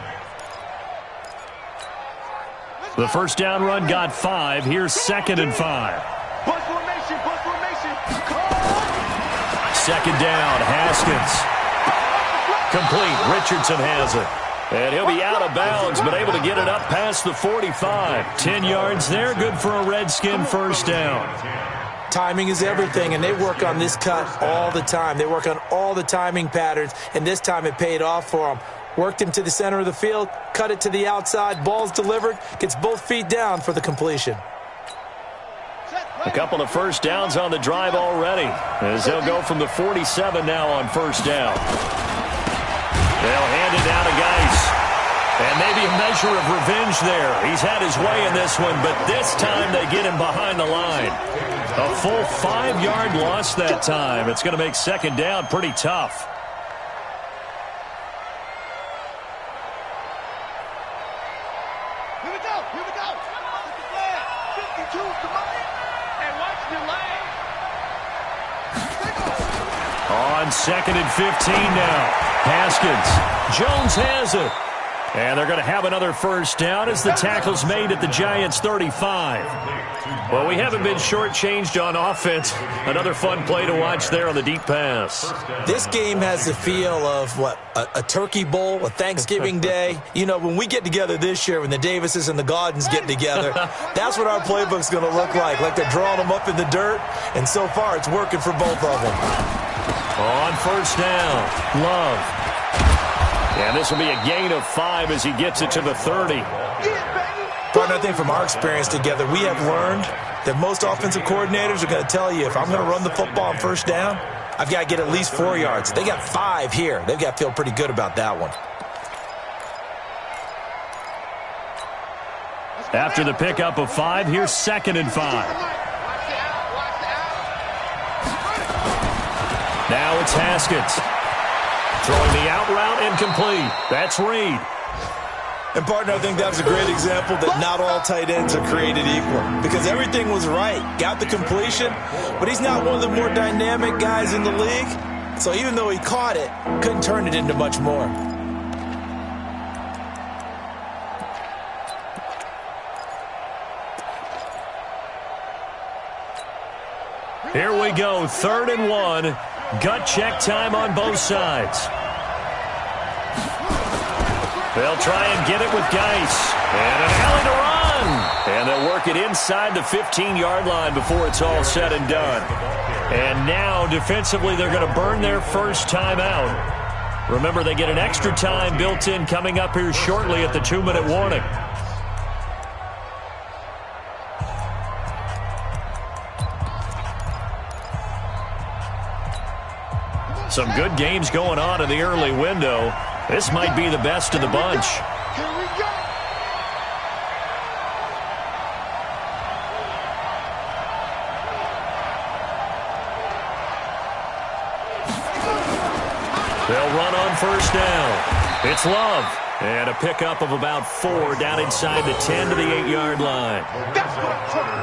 The first down run got 5. Here's 2nd and 5. Bus formation, bus formation. Second down, Haskins. Complete. Richardson has it. And he'll be out of bounds, but able to get it up past the 45. 10 yards there, good for a Redskin first down. Timing is everything, and they work on this cut all the time. They work on all the timing patterns, and this time it paid off for them. Worked him to the center of the field, cut it to the outside, ball's delivered, gets both feet down for the completion. A couple of first downs on the drive already, as they'll go from the 47 now on first down. They'll hand it down to Geis. And maybe a measure of revenge there. He's had his way in this one, but this time they get him behind the line. A full 5-yard loss that time. It's going to make second down pretty tough. Here we go, here we go. 52, come on. And watch the leg. On 2nd and 15 now. Haskins. Jones has it. And they're going to have another first down as the tackle's made at the Giants' 35. Well, we haven't been shortchanged on offense. Another fun play to watch there on the deep pass. This game has the feel of, what, a turkey bowl, a Thanksgiving day. You know, when we get together this year, when the Davises and the Gaudens get together, that's what our playbook's going to look like they're drawing them up in the dirt, and so far it's working for both of them. On first down, Love. And this will be a gain of 5 as he gets it to the 30. Partner, I think from our experience together, we have learned that most offensive coordinators are going to tell you, if I'm going to run the football on first down, I've got to get at least 4 yards. They got 5 here. They've got to feel pretty good about that one. After the pickup of 5, here's 2nd and 5. Now it's Haskins. Throwing the out route incomplete. That's Reed. And, partner, I think that was a great example that not all tight ends are created equal, because everything was right. Got the completion, but he's not one of the more dynamic guys in the league. So even though he caught it, couldn't turn it into much more. Here we go, 3rd and 1. Gut check time on both sides. They'll try and get it with Geis. And an alley to run. And they'll work it inside the 15-yard line before it's all said and done. And now, defensively, they're going to burn their first time out. Remember, they get an extra time built in coming up here shortly at the 2-minute warning. Some good games going on in the early window. This might be the best of the bunch. Here we go. They'll run on first down. It's Love. And a pickup of about 4 down inside the 10 to the 8-yard line.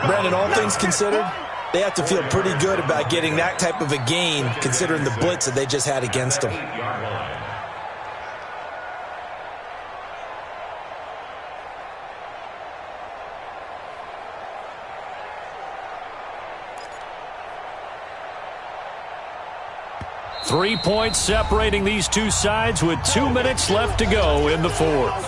Brandon, all things considered, they have to feel pretty good about getting that type of a gain considering the blitz that they just had against them. 3 points separating these two sides with 2 minutes left to go in the fourth.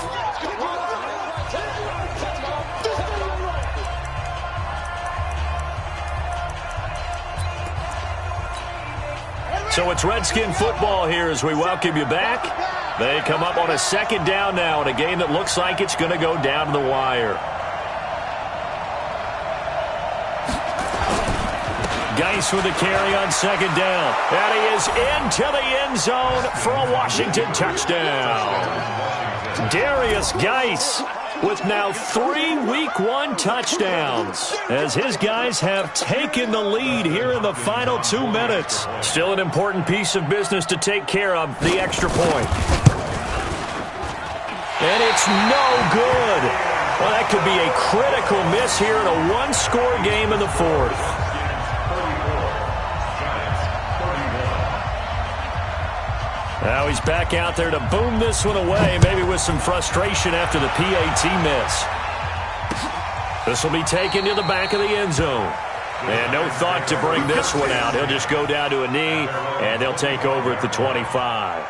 So it's Redskin football here as we welcome you back. They come up on a second down now in a game that looks like it's going to go down to the wire. Geis with a carry on second down. And he is into the end zone for a Washington touchdown. Darius Geis with now 3 Week 1 touchdowns as his guys have taken the lead here in the final 2 minutes. Still an important piece of business to take care of, the extra point. And it's no good. Well, that could be a critical miss here in a one-score game in the fourth. Now he's back out there to boom this one away, maybe with some frustration after the PAT miss. This will be taken to the back of the end zone. And no thought to bring this one out. He'll just go down to a knee, and they'll take over at the 25.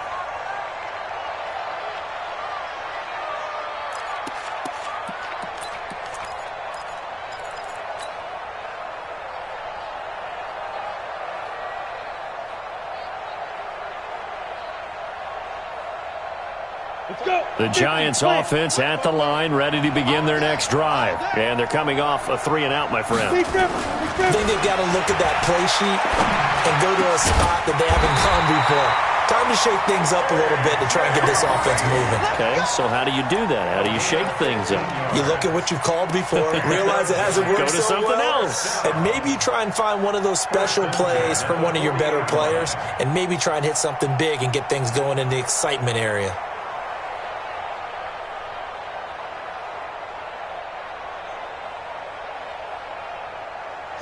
The Giants offense at the line, ready to begin their next drive. And they're coming off a 3-and-out, my friend. I think they've got to look at that play sheet and go to a spot that they haven't gone before. Time to shake things up a little bit to try and get this offense moving. Okay, so how do you do that? How do you shake things up? You look at what you've called before, realize it hasn't worked so well. Go to something else. And maybe you try and find one of those special plays from one of your better players, and maybe try and hit something big and get things going in the excitement area.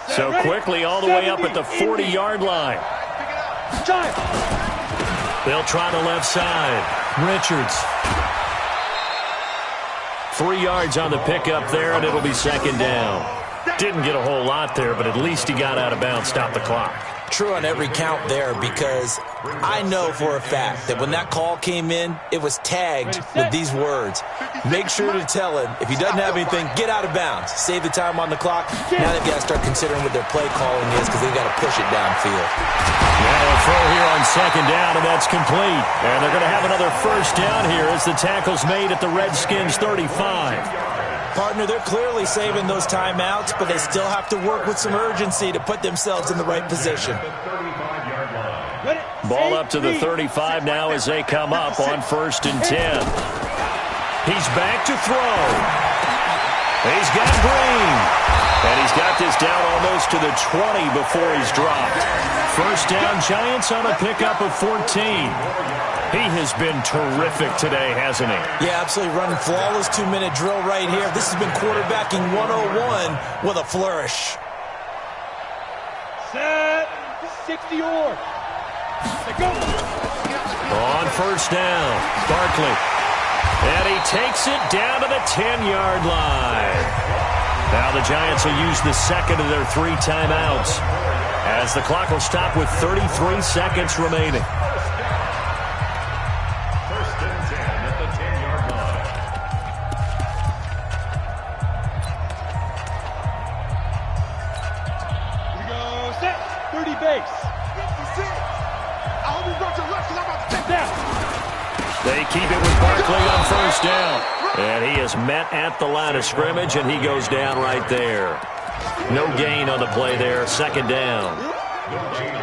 So quickly all the way up at the 40-yard line. They'll try the left side. Richards. 3 yards on the pickup there, and it'll be second down. Didn't get a whole lot there, but at least he got out of bounds, stopped the clock. True on every count there, because I know for a fact that when that call came in, it was tagged with these words. Make sure to tell him, if he doesn't have anything, get out of bounds. Save the time on the clock. Now they've got to start considering what their play calling is because they've got to push it downfield. Yeah, they'll throw here on second down, and that's complete. And they're going to have another first down here as the tackle's made at the Redskins' 35. Partner, they're clearly saving those timeouts, but they still have to work with some urgency to put themselves in the right position. Ball up to the 35 now as they come up on 1st and 10. He's back to throw. He's got Green. And he's got this down almost to the 20 before he's dropped. First down, Giants on a pickup of 14. He has been terrific today, hasn't he? Yeah, absolutely. Running flawless 2-minute drill right here. This has been quarterbacking 101 with a flourish. Set. 60 or. Go. On first down, Barkley. And he takes it down to the 10-yard line. Now the Giants will use the second of their 3 timeouts as the clock will stop with 33 seconds remaining. They keep it with Barkley on first down. And he is met at the line of scrimmage, and he goes down right there. No gain on the play there. Second down.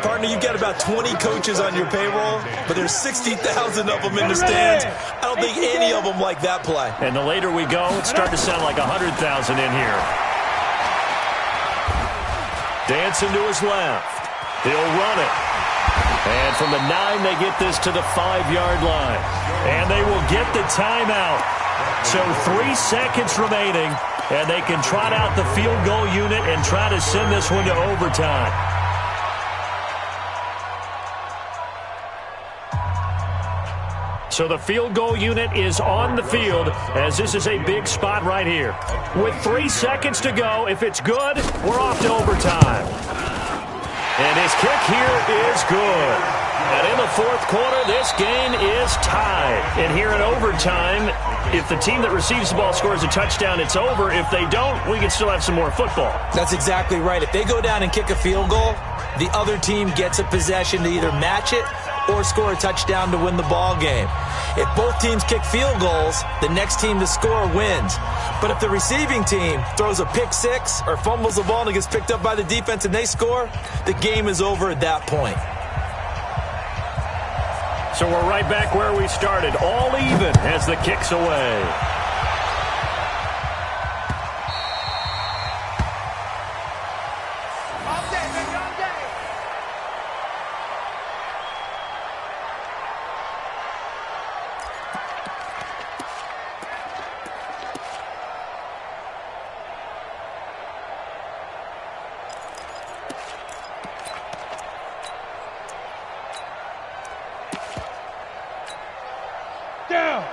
Partner, you've got about 20 coaches on your payroll, but there's 60,000 of them in the stands. I don't think any of them like that play. And the later we go, it's starting to sound like 100,000 in here. Dancing to his left. He'll run it. And from the 9, they get this to the 5-yard line. And they will get the timeout. So 3 seconds remaining, and they can trot out the field goal unit and try to send this one to overtime. So the field goal unit is on the field, as this is a big spot right here. With 3 seconds to go, if it's good, we're off to overtime. And his kick here is good. And in the fourth quarter, this game is tied. And here in overtime, if the team that receives the ball scores a touchdown, it's over. If they don't, we can still have some more football. That's exactly right. If they go down and kick a field goal, the other team gets a possession to either match it or score a touchdown to win the ball game. If both teams kick field goals, the next team to score wins. But if the receiving team throws a pick six or fumbles the ball and it gets picked up by the defense and they score, the game is over at that point. So we're right back where we started, all even as the kick's away.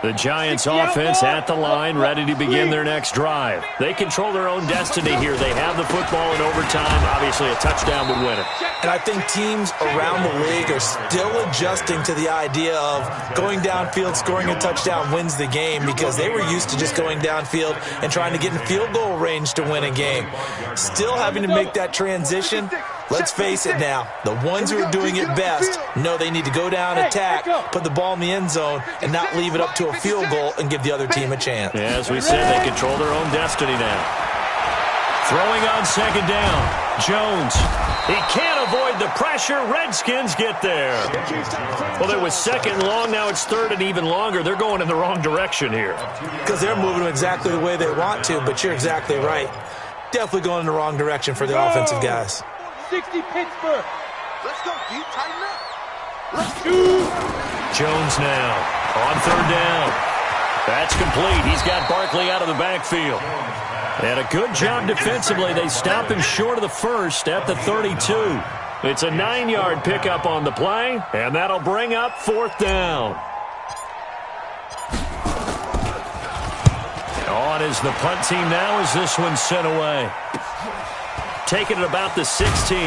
The Giants offense at the line, ready to begin their next drive. They control their own destiny here. They have the football in overtime. Obviously, a touchdown would win it. And I think teams around the league are still adjusting to the idea of going downfield, scoring a touchdown wins the game, because they were used to just going downfield and trying to get in field goal range to win a game. Still having to make that transition. Let's face it now, the ones who are doing it best know they need to go down, attack, put the ball in the end zone, and not leave it up to a field goal and give the other team a chance. Yeah, as we said, they control their own destiny now. Throwing on second down, Jones. He can't avoid the pressure. Redskins get there. Well, it was second long. Now it's third and even longer. They're going in the wrong direction here. Because they're moving exactly the way they want to, but you're exactly right. Definitely going in the wrong direction for the offensive guys. 60 Pittsburgh. Let's go, D. Tighten up. Let's Jones now on third down. That's complete. He's got Barkley out of the backfield. And a good job defensively. They stop him short of the first at the 32. It's a 9-yard pickup on the play, and that'll bring up fourth down. On is the punt team now as this one's sent away. Taking it about the 16.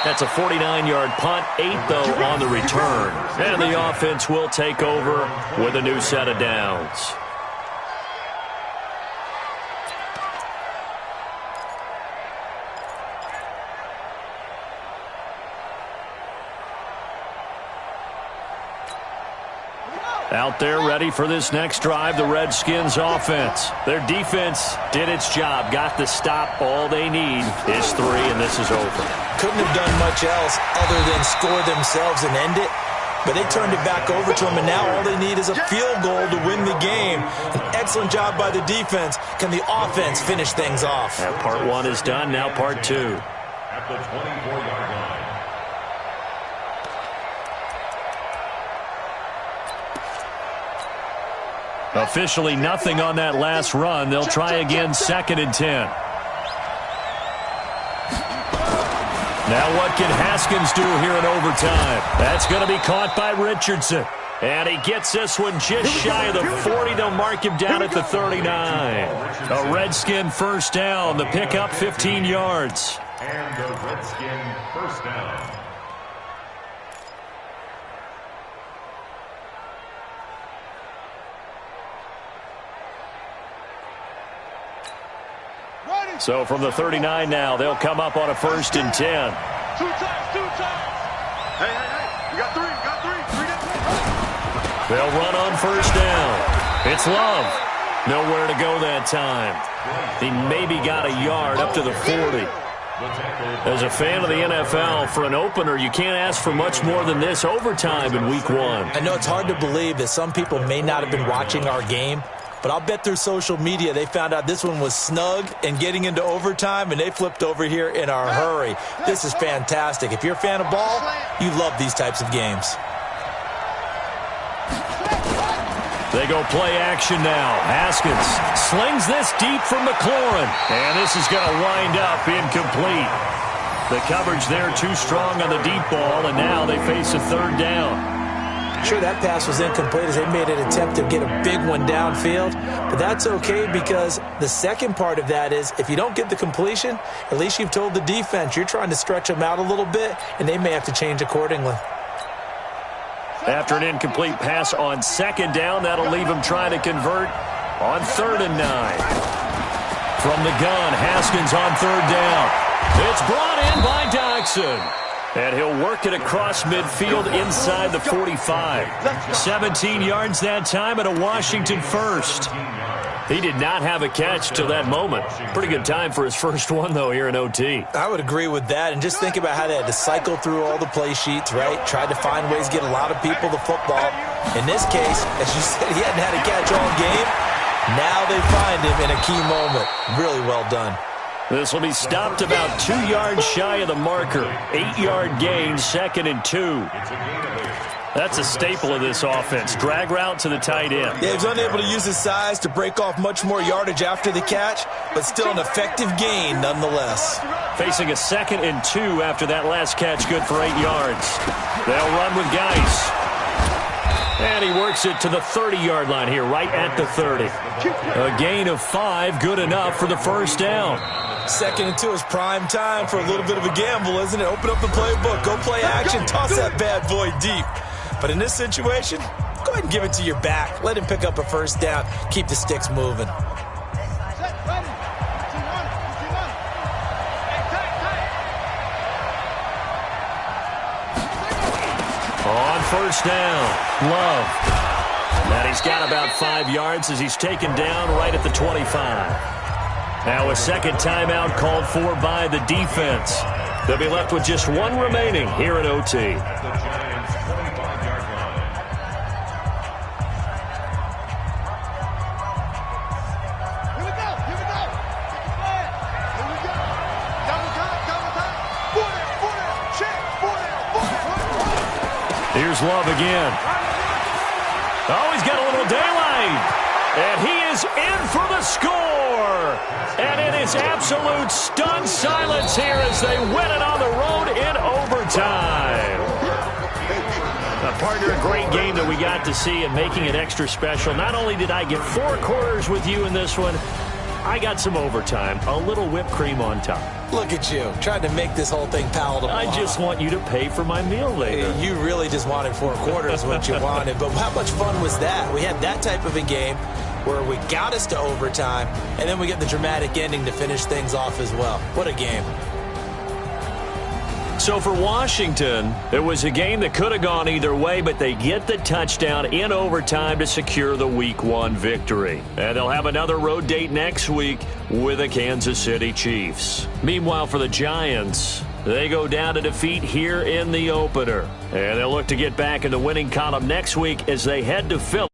That's a 49-yard punt, 8 though on the return. And the offense will take over with a new set of downs. Out there ready for this next drive, the Redskins offense. Their defense did its job, got the stop. All they need is 3, and this is over. Couldn't have done much else other than score themselves and end it. But they turned it back over to them, and now all they need is a field goal to win the game. An excellent job by the defense. Can the offense finish things off? That part 1 is done, now part 2. At the 24-yard line. Officially nothing on that last run. They'll try again, 2nd and 10. Now what can Haskins do here in overtime? That's going to be caught by Richardson. And he gets this one just shy of the 40. They'll mark him down at the 39. A Redskin first down. The pickup 15 yards. And the Redskin first down. So from the 39 now, they'll come up on a 1st and 10. 2 times. Hey. You got 3. They'll run on 1st down. It's Love. Nowhere to go that time. He maybe got a yard up to the 40. As a fan of the NFL, for an opener, you can't ask for much more than this overtime in week 1. I know it's hard to believe that some people may not have been watching our game, But I'll bet through social media they found out this one was snug and getting into overtime, and they flipped over here in a hurry. This is fantastic. If you're a fan of ball, you love these types of games. They go play action now. Haskins slings this deep from McLaurin. And this is going to wind up incomplete. The coverage there too strong on the deep ball, and now they face a third down. Sure, that pass was incomplete as they made an attempt to get a big one downfield. But that's okay because the second part of that is if you don't get the completion, at least you've told the defense you're trying to stretch them out a little bit, and they may have to change accordingly. After an incomplete pass on second down, that'll leave him trying to convert on 3rd and 9. From the gun, Haskins on 3rd down. It's brought in by Dodson. And he'll work it across midfield inside the 45. 17 yards that time and a Washington first. He did not have a catch till that moment. Pretty good time for his first one, though, here in OT. I would agree with that. And just think about how they had to cycle through all the play sheets, right? Tried to find ways to get a lot of people the football. In this case, as you said, he hadn't had a catch all game. Now they find him in a key moment. Really well done. This will be stopped about 2 yards shy of the marker. 8-yard gain, 2nd and 2. That's a staple of this offense. Drag route to the tight end. Yeah, he was unable to use his size to break off much more yardage after the catch, but still an effective gain nonetheless. Facing a 2nd and 2 after that last catch, good for 8 yards. They'll run with Geis. And he works it to the 30-yard line here, right at the 30. A gain of 5, good enough for the first down. 2nd and 2 is prime time for a little bit of a gamble, isn't it? Open up the playbook, go play action, toss that bad boy deep. But in this situation, go ahead and give it to your back. Let him pick up a first down. Keep the sticks moving. On first down, Love. And he's got about 5 yards as he's taken down right at the 25. Now a second timeout called for by the defense. They'll be left with just one remaining here at OT. Here's Love again. Oh, he's got a little daylight. And he is in for the score. And it is absolute stunned silence here as they win it on the road in overtime. Partner, a great game that we got to see and making it extra special. Not only did I get 4 quarters with you in this one, I got some overtime, a little whipped cream on top. Look at you, trying to make this whole thing palatable. I just want you to pay for my meal later. You really just wanted 4 quarters what you wanted. But how much fun was that? We had that type of a game where we got us to overtime, and then we get the dramatic ending to finish things off as well. What a game. So for Washington, it was a game that could have gone either way, but they get the touchdown in overtime to secure the Week 1 victory. And they'll have another road date next week with the Kansas City Chiefs. Meanwhile, for the Giants, they go down to defeat here in the opener. And they'll look to get back in the winning column next week as they head to Philly.